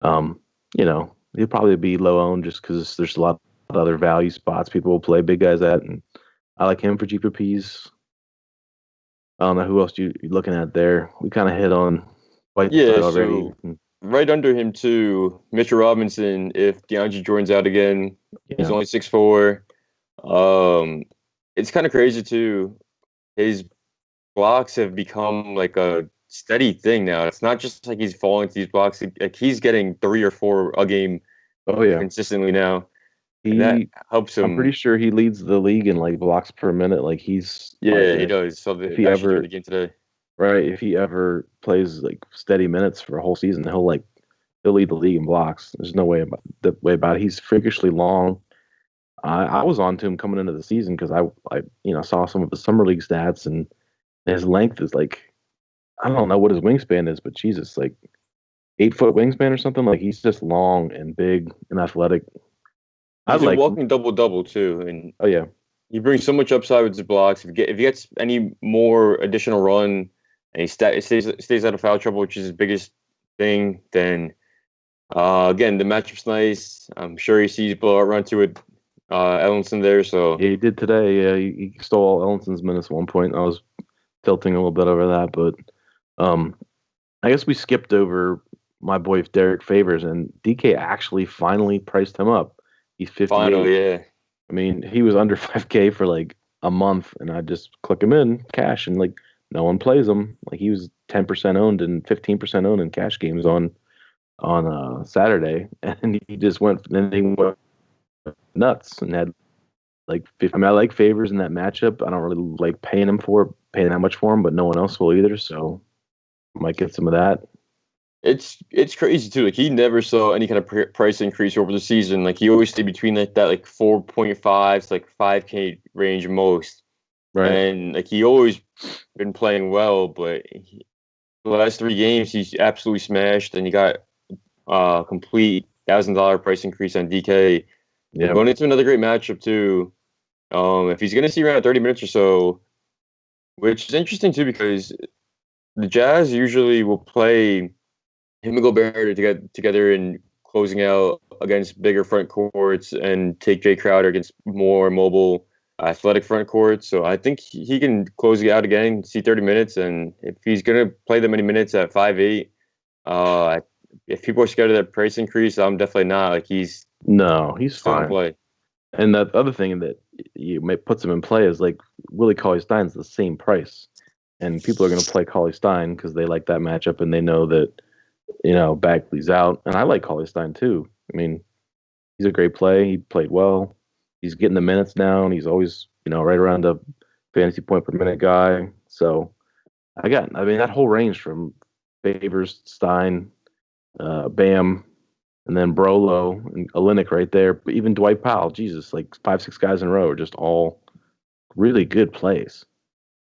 he'll probably be low owned just because there's a lot of other value spots people will play big guys at, and I like him for GPPs. I don't know who else you're looking at there. We kind of hit on Whiteside already. So right under him too, Mitchell Robinson. If DeAndre Jordan's out again, he's only 6'4". It's kind of crazy too. His blocks have become like a steady thing now. It's not just like he's falling to these blocks. Like he's getting 3 or 4 a game. Oh yeah, consistently now. That helps him. I'm pretty sure he leads the league in like blocks per minute. Like he's he does. So if he ever the game today, right? If he ever plays like steady minutes for a whole season, he'll lead the league in blocks. There's no way about it. He's freakishly long. I was on to him coming into the season because I saw some of the summer league stats, and his length is like, I don't know what his wingspan is, but Jesus, like 8-foot wingspan or something. Like he's just long and big and athletic. He's a walking double too, and oh yeah, he brings so much upside with his blocks. If he gets any more additional run and he stays out of foul trouble, which is his biggest thing, then again the matchup's nice. I'm sure he sees blowout run to it. Ellenson there, so yeah, he did today. Yeah, he stole Ellenson's minutes at one point. I was tilting a little bit over that, but I guess we skipped over my boy Derek Favors, and DK actually finally priced him up. He's 58. Finally, yeah. I mean, he was under 5K for like a month, and I just click him in cash, and like no one plays him. Like he was 10% owned and 15% owned in cash games on Saturday, and he just went nuts and had like 50. I mean, I like Favors in that matchup. I don't really like paying that much for him, but no one else will either. So I might get some of that. It's crazy too. Like he never saw any kind of price increase over the season. Like he always stayed between like that 4.5 to like 5K range most. Right. And like he always been playing well, but the last 3 games he's absolutely smashed, and he got complete $1,000 price increase on DK. Yeah. Going into another great matchup too. If he's going to see around 30 minutes or so, which is interesting too because the Jazz usually will play him and Gobert to get together in closing out against bigger front courts and take Jay Crowder against more mobile, athletic front courts. So I think he can close it out again, see 30 minutes, and if he's going to play that many minutes at 5'8", uh, if people are scared of that price increase, I'm definitely not. Like He's still gonna fine. play. And the other thing that you may puts him in play is like Willie Cauley-Stein's the same price, and people are going to play Cauley-Stein because they like that matchup and they know that Bagley's out, and I like Cauley-Stein too. I mean, he's a great play. He played well. He's getting the minutes now, and he's always right around the fantasy point per minute guy. So I mean, that whole range from Favors, Stein, Bam, and then Brolo and Olynyk right there. But even Dwight Powell, Jesus, like 5, 6 guys in a row are just all really good plays.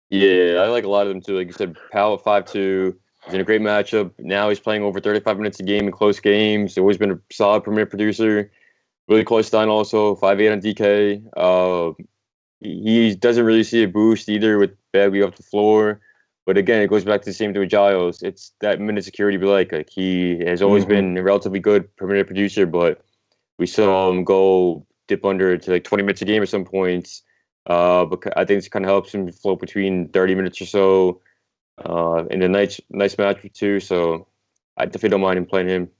Yeah, I like a lot of them too. Like you said, Powell at 5'2". He's in a great matchup. Now he's playing over 35 minutes a game in close games. He's always been a solid per minute producer. Really close Stein also 5'8" on DK. He doesn't really see a boost either with Bagley off the floor. But again, it goes back to the same thing with Giles. It's that minute security we like he has always been a relatively good per minute producer, but we saw him go dip under to like 20 minutes a game at some points. But I think this kind of helps him float between 30 minutes or so in a nice match or two. So I definitely don't mind him playing him.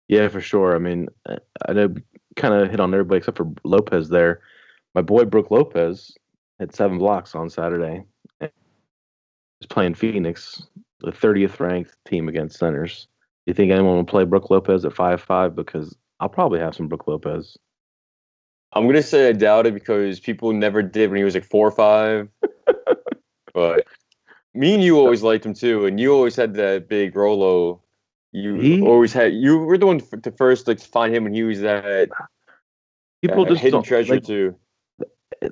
Yeah, for sure. I mean, I know kind of hit on everybody except for Lopez there. My boy Brooke Lopez had 7 blocks on Saturday. He's playing Phoenix, the 30th ranked team against centers. Do you think anyone will play Brooke Lopez at 5'5"? Because I'll probably have some Brooke Lopez. I'm gonna say I doubt it because people never did when he was like 4 or 5. But me and you always liked him too, and you always had that big Rolo. He You were the one to first like find him when he was that People just hidden don't treasure too.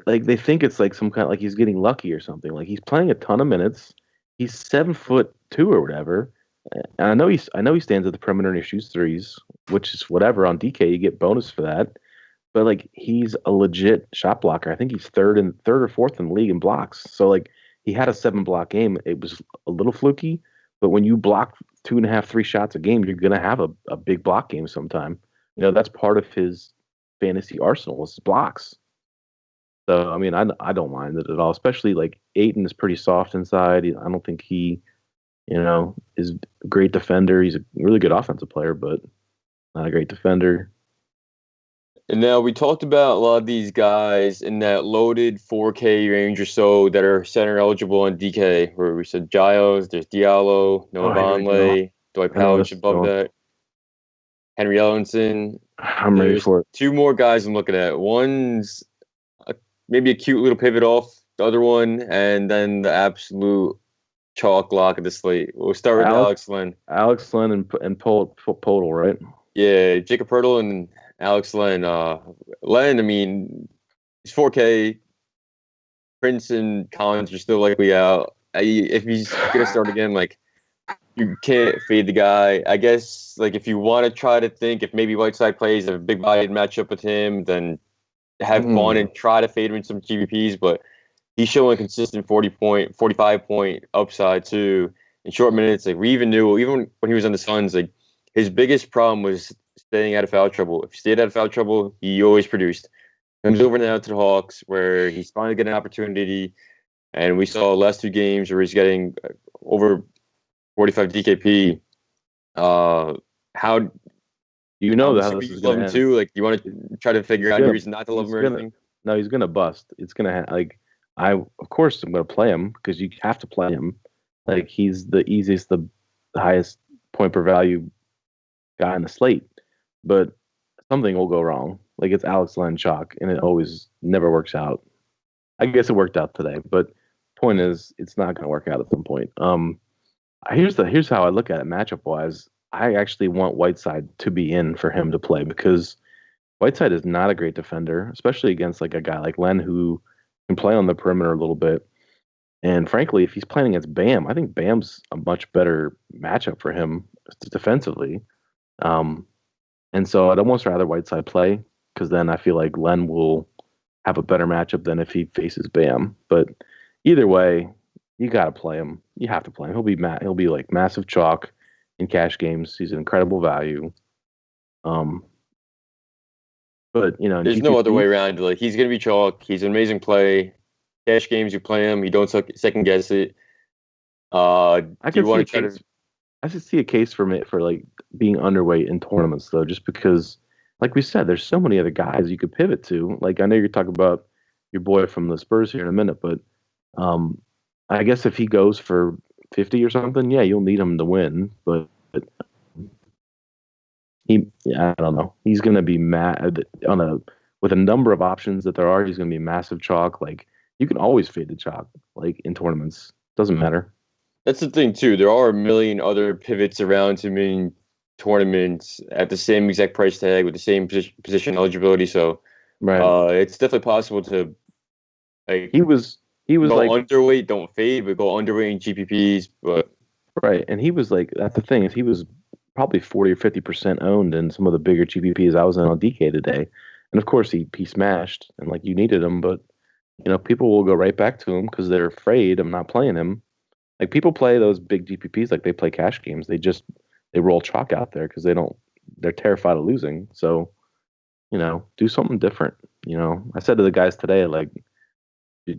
like they think it's like some kind of like he's getting lucky or something. Like he's playing a ton of minutes. He's 7'2" or whatever. And I know he stands at the perimeter and he shoots threes, which is whatever on DK you get bonus for that. But like he's a legit shot blocker. I think he's third or fourth in the league in blocks. So like he had a 7 block game. It was a little fluky, but when you block 2.5, 3 shots a game, you're gonna have a big block game sometime. That's part of his fantasy arsenal is blocks. So I mean, I don't mind it at all. Especially like Aiton is pretty soft inside. I don't think he, is a great defender. He's a really good offensive player, but not a great defender. And now we talked about a lot of these guys in that loaded 4K range or so that are center eligible on DK, where we said Giles, there's Diallo, Noah Vonleh, Dwight Powell above that, Henry Ellenson. I'm ready for it. 2 more guys I'm looking at. One's maybe a cute little pivot off the other one, and then the absolute chalk lock of the slate. We'll start with Alex Len. Alex Len and Podol, right? Yeah, Jacob Poeltl and Alex Len. Len, I mean, he's 4K. Prince and Collins are still likely out. If he's gonna start again, like you can't fade the guy. I guess like if you want to try to think if maybe Whiteside plays a big bodied matchup with him, then have fun and try to fade him in some GVPs. But he's showing consistent 45 point upside too in short minutes. Like we even knew even when he was on the Suns, like his biggest problem was staying out of foul trouble. If he stayed out of foul trouble, he always produced. Comes over now to the Hawks, where he's finally getting an opportunity, and we saw the last 2 games where he's getting over 45 DKP. How you know that this is love him too? Like, you want to try to figure out a reason not to love him or anything? No, he's gonna bust. It's gonna of course I'm gonna play him because you have to play him. Like he's the easiest, the highest point per value guy on the slate, but something will go wrong. Like it's Alex Len chalk, and it always never works out. I guess it worked out today, but point is, it's not going to work out at some point. Here's how I look at it matchup wise. I actually want Whiteside to be in for him to play because Whiteside is not a great defender, especially against like a guy like Len who can play on the perimeter a little bit. And frankly, if he's playing against Bam, I think Bam's a much better matchup for him defensively. And so I'd almost rather Whiteside play because then I feel like Len will have a better matchup than if he faces Bam. But either way, you got to play him. You have to play him. He'll be like massive chalk in cash games. He's an incredible value. Um, but in There's no other way GPP, around it. Like, he's gonna be chalk. He's an amazing play. Cash games, you play him. You don't second guess it. I Do you could see want a to try to? case. I could see a case for me for like being underweight in tournaments though, just because, like we said, there's so many other guys you could pivot to. Like I know you're talking about your boy from the Spurs here in a minute, but um, I guess if he goes for 50 or something, yeah, you'll need him to win. But yeah, I don't know. He's gonna be mad on a with a number of options that there are. He's gonna be massive chalk. Like you can always fade the chalk, like in tournaments. Doesn't matter. That's the thing too. There are a million other pivots around him in tournaments at the same exact price tag with the same position eligibility. So Right. it's definitely possible to like He was he was go like underweight, don't fade, but go underweight in GPPs. But right, and he was like that's the thing is he was probably 40 or 50% owned in some of the bigger GPPs I was in on DK today, and of course he smashed and like you needed him, but people will go right back to him because they're afraid I'm not playing him. Like people play those big GPPs like they play cash games. They roll chalk out there because they're terrified of losing. So do something different. I said to the guys today like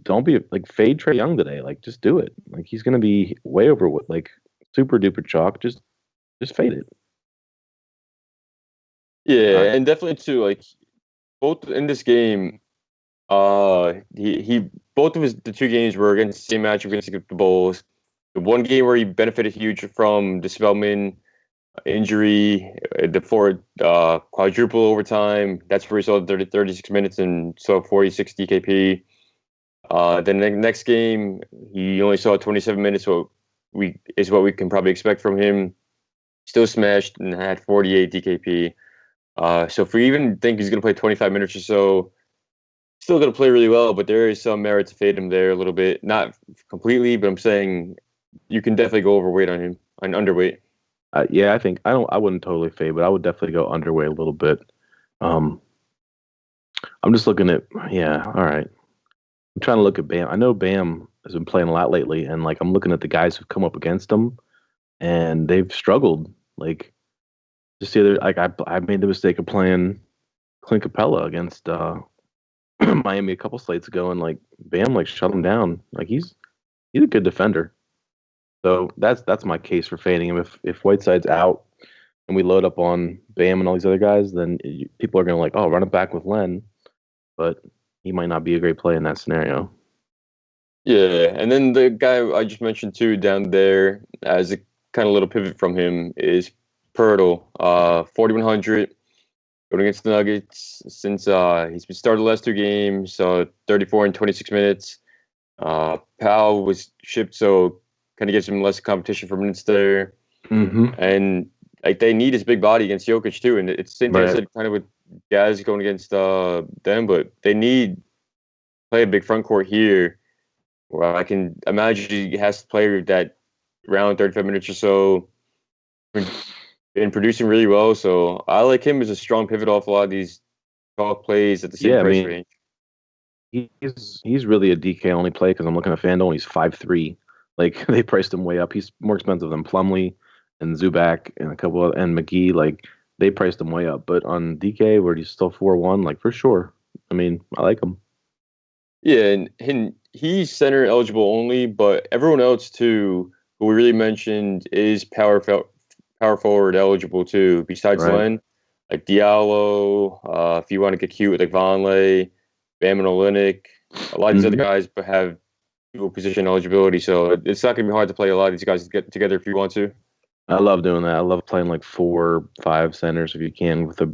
don't be like fade Trey Young today. Like just do it. Like he's gonna be way over with like super duper chalk. Just fade it. All right. yeah, and definitely too, like both in this game, he both of his the two games were against the same matchup against the Bulls. The one game where he benefited huge from the Spellman injury, the four quadruple overtime. That's where he saw 36 minutes and saw 46 DKP. Then the next game, he only saw 27 minutes, so what we can probably expect from him. Still smashed and had 48 DKP. So if we even think he's going to play 25 minutes or so, still going to play really well, but there is some merit to fade him there a little bit. Not completely, but I'm saying you can definitely go overweight on him, on underweight. Yeah, I wouldn't totally fade, but I would definitely go underway a little bit. Um, I'm just looking at yeah. All right. I'm trying to look at Bam. I know Bam has been playing a lot lately, and like I'm looking at the guys who've come up against him, and they've struggled. Like just the other, like I made the mistake of playing Clint Capella against Miami a couple slates ago, and like Bam like shut him down. Like he's a good defender. So that's my case for fading him. If Whiteside's out and we load up on Bam and all these other guys, then people are gonna like, oh, run it back with Len, but he might not be a great play in that scenario. Yeah, and then the guy I just mentioned too down there as a kind of little pivot from him is Pirtle, 4,100 going against the Nuggets since he's been started the last two games, 34 and 26 minutes. Powell was shipped, so kind of gives him less competition for minutes there. Mm-hmm. And like they need his big body against Jokic too, and it's the same thing I said kind of with guys going against them, but they need play a big front court here. Well, I can imagine he has to play that round 35 minutes or so and producing really well. So I like him as a strong pivot off a lot of these talk plays at the same Yeah, I price mean, range. he's really a DK only play because I'm looking at FanDuel and he's 5'3". Like they priced him way up. He's more expensive than Plumlee and Zubac and a couple of, and McGee. Like they priced him way up. But on DK where he's still 4-1, like for sure. I mean, I like him. Yeah, and he's center eligible only, but everyone else too, who we really mentioned, is power forward eligible too. Besides Right. Len, like Diallo, if you want to get cute with like Vonleh, Bam and Olynyk, a lot of these other Mm-hmm. guys have dual position eligibility, so it's not going to be hard to play a lot of these guys get together if you want to. I love doing that. I love playing like 4, 5 centers if you can with a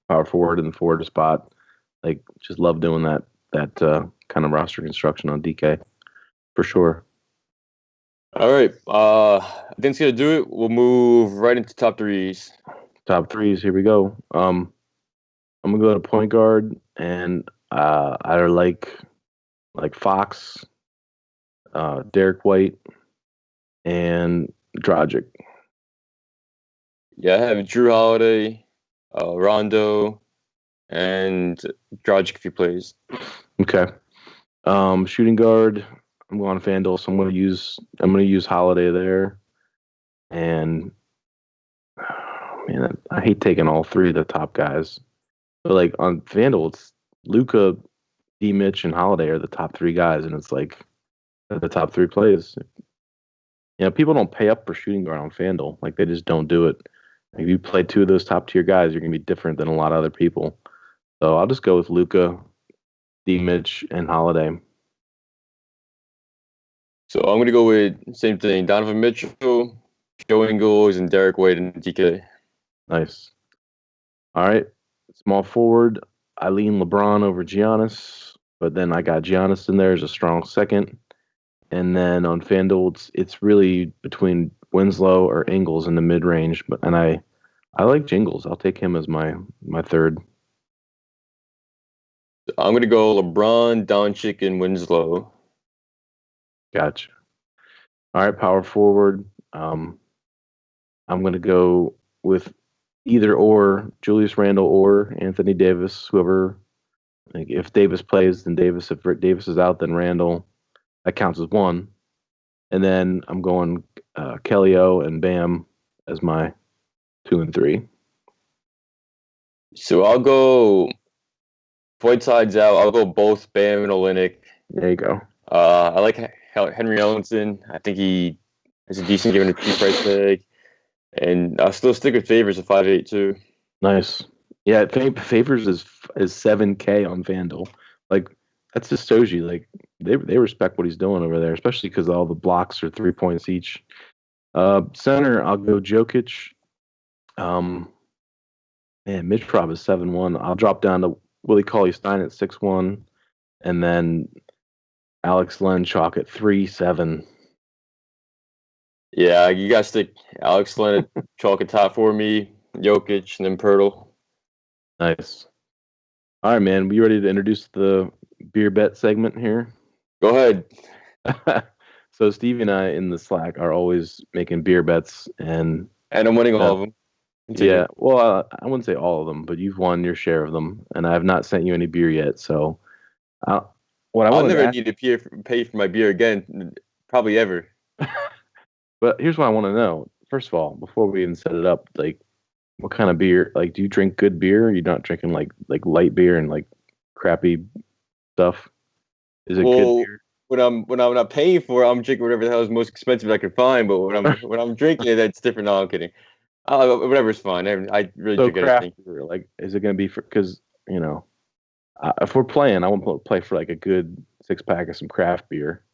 power forward and the forward spot. Like just love doing that kind of roster construction on DK for sure. All right, I think it's going to do it. We'll move right into top threes. Top threes. Here we go. I'm gonna go to point guard, and I like Fox, Derek White, and Dragic. Yeah, I have Drew Holiday, Rondo, and Dragic if he plays. Okay. Shooting guard. I'm going FanDuel, so I'm gonna use Holiday there. And man, I hate taking all three of the top guys. But like on FanDuel, it's Luca, D. Mitch, and Holiday are the top three guys, and it's like the top three plays. People don't pay up for shooting guard on FanDuel. Like they just don't do it. If you play two of those top tier guys, you're gonna be different than a lot of other people. So I'll just go with Luca, D. Mitch, and Holiday. So I'm gonna go with same thing: Donovan Mitchell, Joe Ingles, and Derek White and DK. Nice. All right. Small forward. I lean LeBron over Giannis, but then I got Giannis in there as a strong second. And then on FanDuel, it's really between Winslow or Ingles in the mid range. And I like Jingles. I'll take him as my third. I'm gonna go LeBron, Doncic, and Winslow. Gotcha. All right, power forward. I'm gonna go with either or Julius Randle or Anthony Davis, whoever. Like if Davis plays, then Davis. If Davis is out, then Randle. That counts as one. And then I'm going Kelly O and Bam as my 2 and 3. So I'll go Whiteside's out. I'll go both Bam and Olynyk. There you go. I like Henry Ellenson. I think he has a decent given a cheap price tag. And I'll still stick with Favors at 5'8" too. Nice. Yeah, Favors is $7K on FanDuel. Like that's just shows you like they respect what he's doing over there, especially because all the blocks are 3 points each. Center, I'll go Jokic. Mitch Rob is 7-1. I'll drop down to Willie Cauley-Stein at 6-1, and then Alex Len chalk at 3-7. Yeah, you guys stick Alex Len at chalk at top for me, Jokic, and then Pirtle. Nice. All right, man. We ready to introduce the beer bet segment here? Go ahead. So Stevie and I in the Slack are always making beer bets, and I'm winning all of them. Continue. Yeah, well, I wouldn't say all of them, but you've won your share of them, and I have not sent you any beer yet. So, I'll never need to pay for my beer again, probably ever. But here's what I want to know. First of all, before we even set it up, like, what kind of beer? Like, do you drink good beer? Or you're not drinking like light beer and like crappy stuff? Is it good beer? When I'm not paying for it, I'm drinking whatever the hell is most expensive I can find. But when I'm drinking it, that's different. No, I'm kidding. Whatever's fine. I really drink anything. Like, is it going to be for? Because if we're playing, I want to play for like a good 6-pack of some craft beer.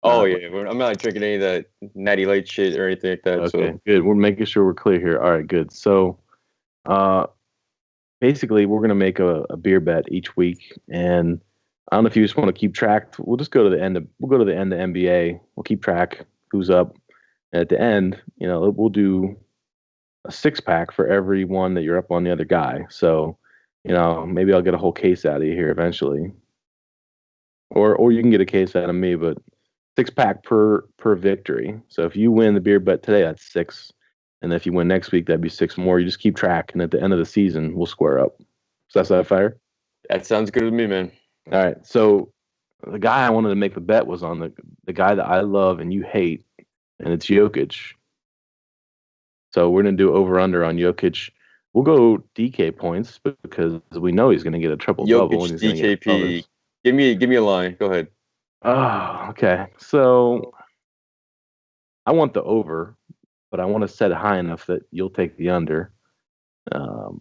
Oh yeah, I'm not drinking any of that Natty Light shit or anything like that. Okay, so. Good. We're making sure we're clear here. All right, good. So, basically, we're going to make a beer bet each week, and I don't know if you just want to keep track. We'll just go to the end of NBA. We'll keep track who's up, and at the end, we'll do a 6-pack for every one that you're up on the other guy. So, maybe I'll get a whole case out of you here eventually, or you can get a case out of me, but 6-pack per victory. So if you win the beer bet today, that's 6. And if you win next week, that'd be 6 more. You just keep track, and at the end of the season, we'll square up. So that's that fair? That sounds good with me, man. All right. So the guy I wanted to make the bet was on the guy that I love and you hate, and it's Jokic. So we're going to do over-under on Jokic. We'll go DK points because we know he's going to get a triple-double. Jokic, DKP. Give me a line. Go ahead. Oh, okay. So I want the over, but I want to set it high enough that you'll take the under. So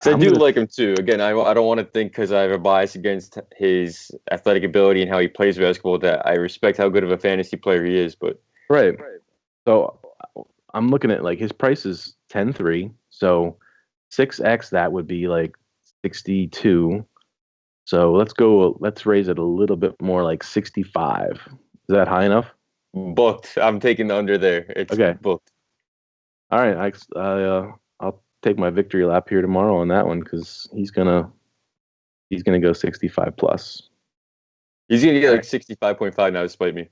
I do like him too. Again, I don't want to think because I have a bias against his athletic ability and how he plays basketball that I respect how good of a fantasy player he is. But right. So I'm looking at like his price is 10-3. So 6x that would be like 62. So let's raise it a little bit more, like 65. Is that high enough? Booked. I'm taking the under there. It's okay. Booked. All right. I'll take my victory lap here tomorrow on that one because he's gonna go 65 plus. He's gonna get like 65.5 now, despite me.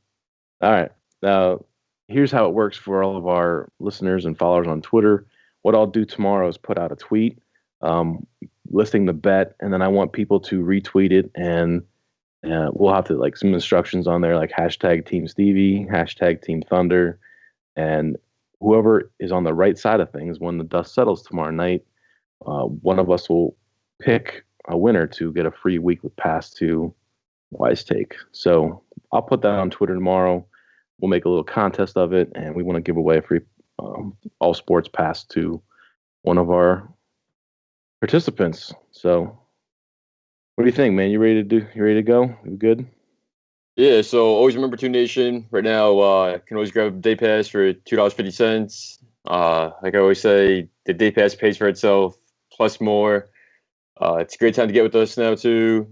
All right. Now here's how it works for all of our listeners and followers on Twitter. What I'll do tomorrow is put out a tweet listing the bet, and then I want people to retweet it and We'll have to like some instructions on there, like hashtag Team Stevie, hashtag Team Thunder, and whoever is on the right side of things when the dust settles tomorrow night, one of us will pick a winner to get a free week with pass to Wise Take. So I'll put that on Twitter tomorrow. We'll make a little contest of it, and we want to give away a free all sports pass to one of our participants. So what do you think, man? You ready to go? You good? Yeah, so always remember Two Nation. Right now, can always grab a day pass for $2.50. Like I always say, the day pass pays for itself, plus more. It's a great time to get with us now too.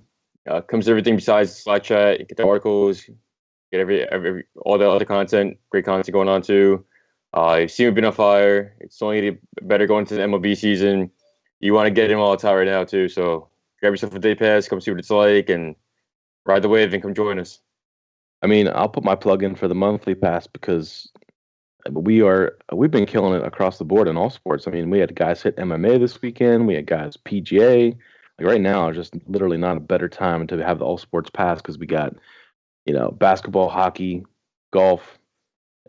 Comes everything besides Slack chat. You get the articles, get every all the other content, great content going on too. You've seen we've been on fire. It's only getting better going into the MLB season. You want to get in while it's hot right now too. So grab yourself a day pass, come see what it's like, and ride the wave and come join us. I mean, I'll put my plug in for the monthly pass because we've been killing it across the board in all sports. I mean, we had guys hit MMA this weekend. We had guys PGA. Like right now, just literally not a better time to have the all sports pass because we got basketball, hockey, golf,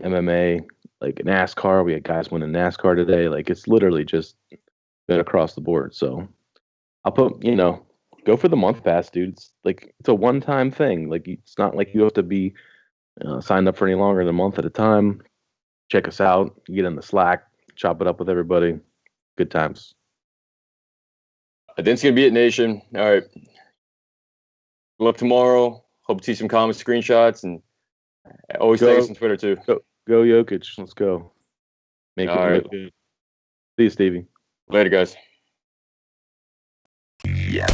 MMA, like NASCAR. We had guys winning NASCAR today. Like it's literally just been across the board. So I'll put go for the month pass, dude. It's a one time thing. Like it's not like you have to be signed up for any longer than a month at a time. Check us out. Get in the Slack. Chop it up with everybody. Good times. I think it's gonna be it, Nation. All right. Good luck tomorrow. Hope to see some comments, screenshots, and always tag us on Twitter too. Go Jokic. Let's go. Make it right. Good. See you, Stevie. Later, guys. Yeah.